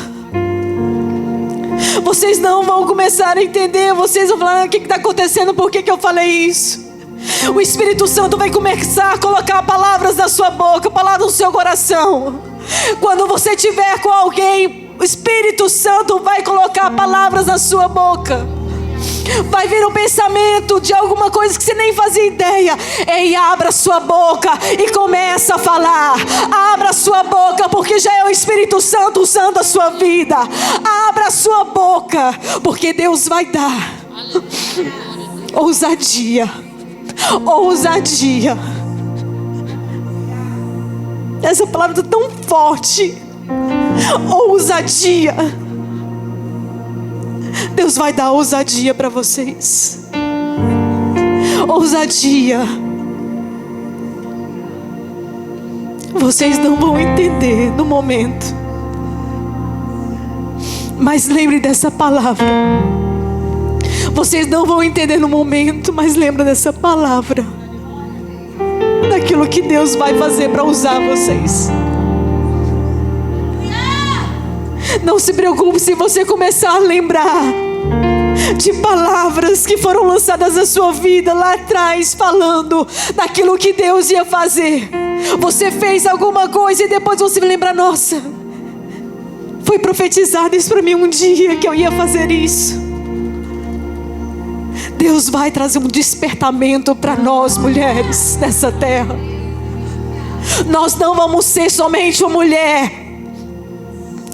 Vocês não vão começar a entender. Vocês vão falar: o que está acontecendo? Por que eu falei isso? O Espírito Santo vai começar a colocar palavras na sua boca, palavras no seu coração. Quando você estiver com alguém O Espírito Santo vai colocar palavras na sua boca. Vai vir um pensamento de alguma coisa que você nem fazia ideia. Ei, abra sua boca e começa a falar. Abra sua boca, porque já é o Espírito Santo usando a sua vida. Abra sua boca, porque Deus vai dar ousadia. Ousadia. Essa palavra é tão forte. Ousadia. Deus vai dar ousadia para vocês. Ousadia. Vocês não vão entender no momento, mas lembre dessa palavra. Vocês não vão entender no momento, mas lembre dessa palavra. Daquilo que Deus vai fazer para usar vocês. Não se preocupe se você começar a lembrar de palavras que foram lançadas na sua vida lá atrás, falando daquilo que Deus ia fazer. Você fez alguma coisa e depois você vai lembrar: nossa, foi profetizado isso para mim um dia, que eu ia fazer isso. Deus vai trazer um despertamento para nós, mulheres, nessa terra. Nós não vamos ser somente uma mulher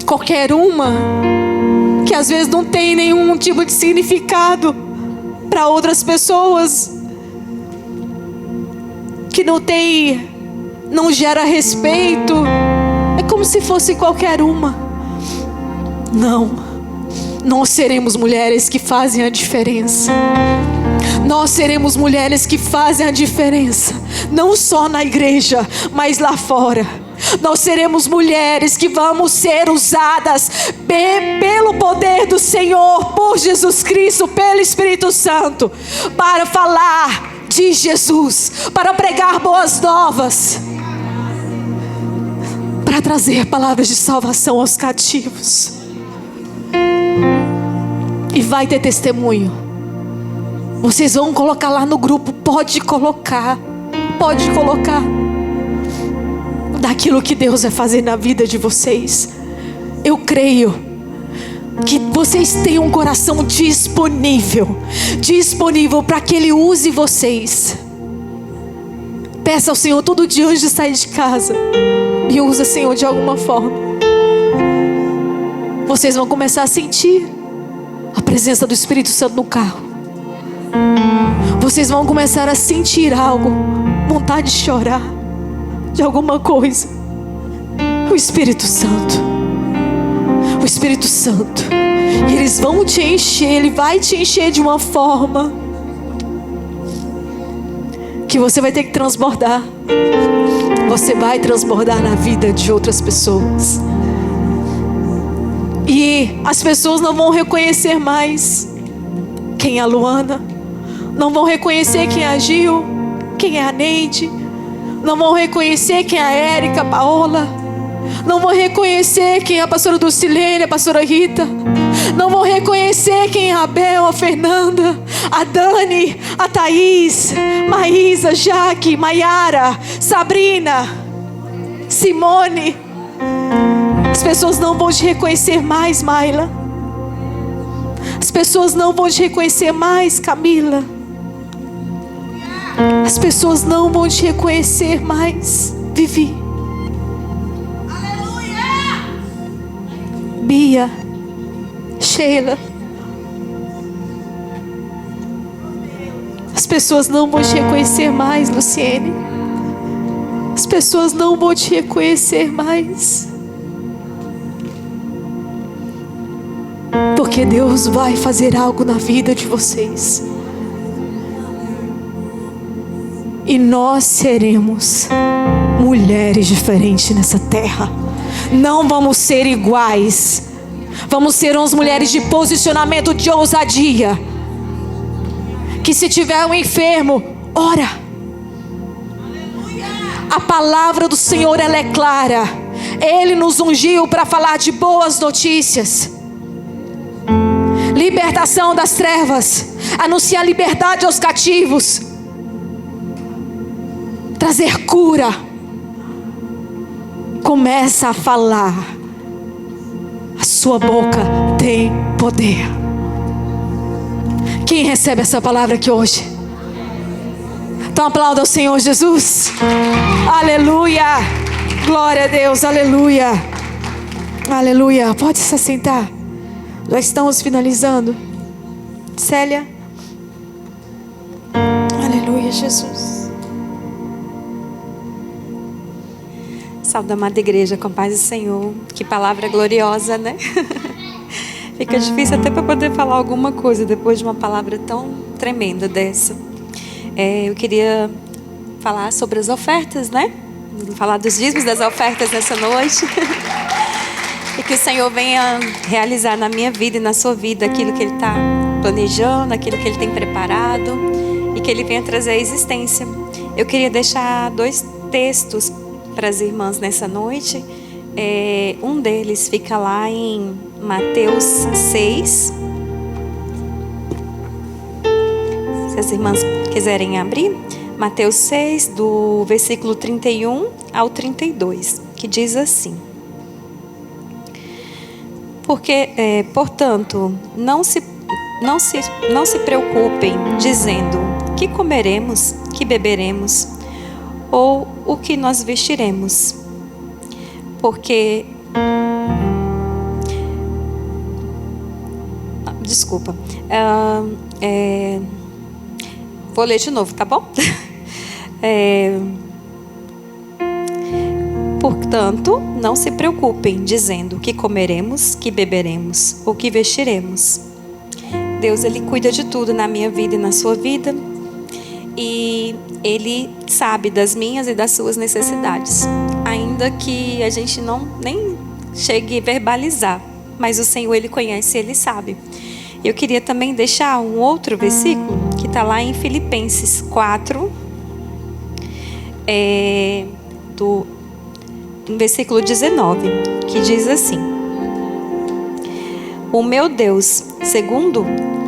qualquer uma, que às vezes não tem nenhum tipo de significado para outras pessoas, que não gera respeito. É como se fosse qualquer uma. Não, nós seremos mulheres que fazem a diferença. Nós seremos mulheres que fazem a diferença, não só na igreja, mas lá fora. Nós seremos mulheres que vamos ser usadas pelo poder do Senhor, por Jesus Cristo, pelo Espírito Santo, para falar de Jesus, para pregar boas novas, para trazer palavras de salvação aos cativos. E vai ter testemunho. Vocês vão colocar lá no grupo. Pode colocar daquilo que Deus vai fazer na vida de vocês. Eu creio que vocês têm um coração disponível para que Ele use vocês. Peça ao Senhor todo dia antes de sair de casa, e usa, Senhor, de alguma forma. Vocês vão começar a sentir a presença do Espírito Santo no carro. Vocês vão começar a sentir algo, vontade de chorar, de alguma coisa. O Espírito Santo. O Espírito Santo. E eles vão te encher. Ele vai te encher de uma forma que você vai ter que transbordar. Você vai transbordar na vida de outras pessoas. E as pessoas não vão reconhecer mais quem é a Luana. Não vão reconhecer quem é a Gil, quem é a Neide. Não vão reconhecer quem é a Érica, a Paola. Não vão reconhecer quem é a pastora Dulcilene, a pastora Rita. Não vão reconhecer quem é a Abel, a Fernanda, a Dani, a Thaís, Maísa, Jaque, Maiara, Sabrina, Simone. As pessoas não vão te reconhecer mais, Maila. As pessoas não vão te reconhecer mais, Camila. As pessoas não vão te reconhecer mais, Vivi. Aleluia! Bia, Sheila. As pessoas não vão te reconhecer mais, Luciene. As pessoas não vão te reconhecer mais. Porque Deus vai fazer algo na vida de vocês. E nós seremos mulheres diferentes nessa terra. Não vamos ser iguais. Vamos ser umas mulheres de posicionamento, de ousadia. Que se tiver um enfermo, ora. A palavra do Senhor, ela é clara. Ele nos ungiu para falar de boas notícias. Libertação das trevas. Anunciar liberdade aos cativos. Trazer cura. Começa a falar. sua boca tem poder. Quem recebe essa palavra aqui hoje? Então aplauda ao Senhor Jesus. Aleluia. Glória a Deus. Aleluia. Aleluia. Pode se assentar. Já estamos finalizando. Célia. Aleluia, Jesus. Salve, amada igreja, com paz do Senhor. Que palavra gloriosa, né? Fica difícil até para poder falar alguma coisa depois de uma palavra tão tremenda dessa. Eu queria falar sobre as ofertas, né? Falar dos dízimos, das ofertas nessa noite. E que o Senhor venha realizar na minha vida e na sua vida aquilo que Ele está planejando, aquilo que Ele tem preparado, e que Ele venha trazer a existência. Eu queria deixar 2 textos para as irmãs nessa noite. Um deles fica lá em Mateus 6. Se as irmãs quiserem abrir, Mateus 6, do versículo 31 ao 32, que diz assim: portanto, não se preocupem dizendo: que comeremos, que beberemos, ou o que nós vestiremos, porque vou ler de novo, tá bom? Portanto, não se preocupem dizendo: que comeremos, que beberemos, ou que vestiremos. Deus, Ele cuida de tudo na minha vida e na sua vida, e Ele sabe das minhas e das suas necessidades, ainda que a gente nem chegue a verbalizar, mas o Senhor, Ele conhece, Ele sabe. Eu queria também deixar um outro versículo que está lá em Filipenses 4, do versículo 19, que diz assim: o meu Deus, segundo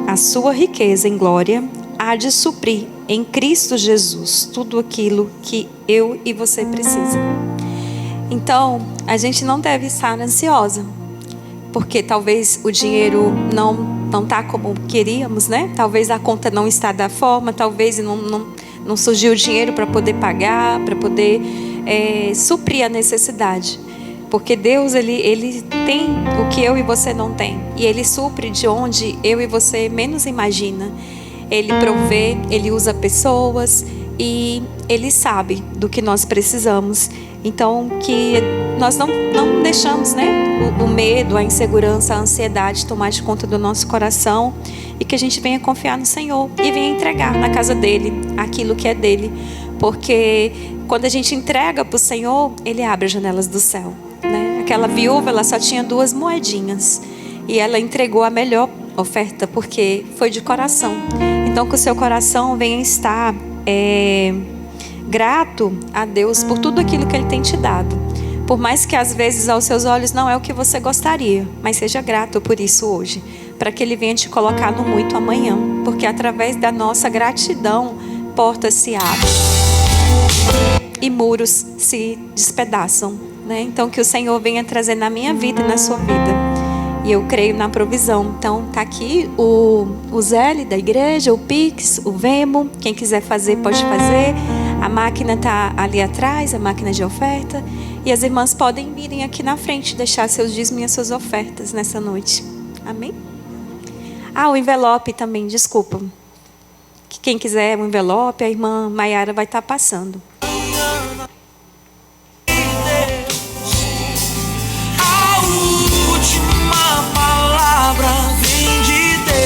a sua riqueza em glória, há de suprir em Cristo Jesus tudo aquilo que eu e você precisa. Então, a gente não deve estar ansiosa, porque talvez o dinheiro não está como queríamos, né? Talvez a conta não está da forma, talvez não surgiu o dinheiro para poder pagar, para poder suprir a necessidade. Porque Deus, ele tem o que eu e você não tem, e Ele supre de onde eu e você menos imagina. Ele provê, Ele usa pessoas, e Ele sabe do que nós precisamos. Então, que nós não deixamos, né, o medo, a insegurança, a ansiedade tomar de conta do nosso coração, e que a gente venha confiar no Senhor e venha entregar na casa dEle aquilo que é dEle. Porque quando a gente entrega para o Senhor, Ele abre as janelas do céu, né? Aquela viúva, ela só tinha 2 moedinhas, e ela entregou a melhor oferta, porque foi de coração. Então, que o seu coração venha estar grato a Deus por tudo aquilo que Ele tem te dado. Por mais que às vezes aos seus olhos não é o que você gostaria, mas seja grato por isso hoje, para que Ele venha te colocar no muito amanhã, porque através da nossa gratidão, portas se abrem e muros se despedaçam, né? Então, que o Senhor venha trazer na minha vida e na sua vida, e eu creio na provisão. Então, tá aqui o Zelle da igreja, o Pix, o Vemo. Quem quiser fazer, pode fazer. A máquina tá ali atrás, a máquina de oferta. E as irmãs podem virem aqui na frente, deixar seus dízimos e suas ofertas nessa noite. Amém? O envelope também, desculpa. Quem quiser um envelope, a irmã Maiara vai estar passando.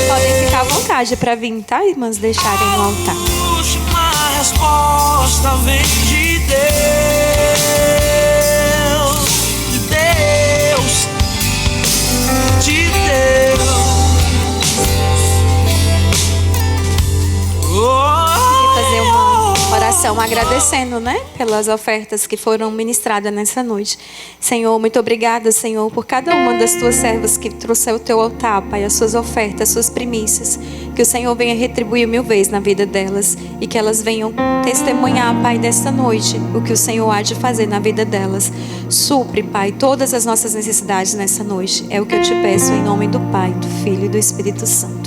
Podem ficar à vontade para vir, tá, irmãs? Deixarem no altar. A última resposta vem de Deus, de Deus, de Deus. Vou fazer uma oração oração agradecendo, né, pelas ofertas que foram ministradas nessa noite. Senhor, muito obrigada, Senhor, por cada uma das tuas servas que trouxe ao teu altar, Pai, as suas ofertas, as suas primícias. Que o Senhor venha retribuir 1000 vezes na vida delas e que elas venham testemunhar, Pai, desta noite o que o Senhor há de fazer na vida delas. Supre, Pai, todas as nossas necessidades nessa noite. É o que eu te peço em nome do Pai, do Filho e do Espírito Santo.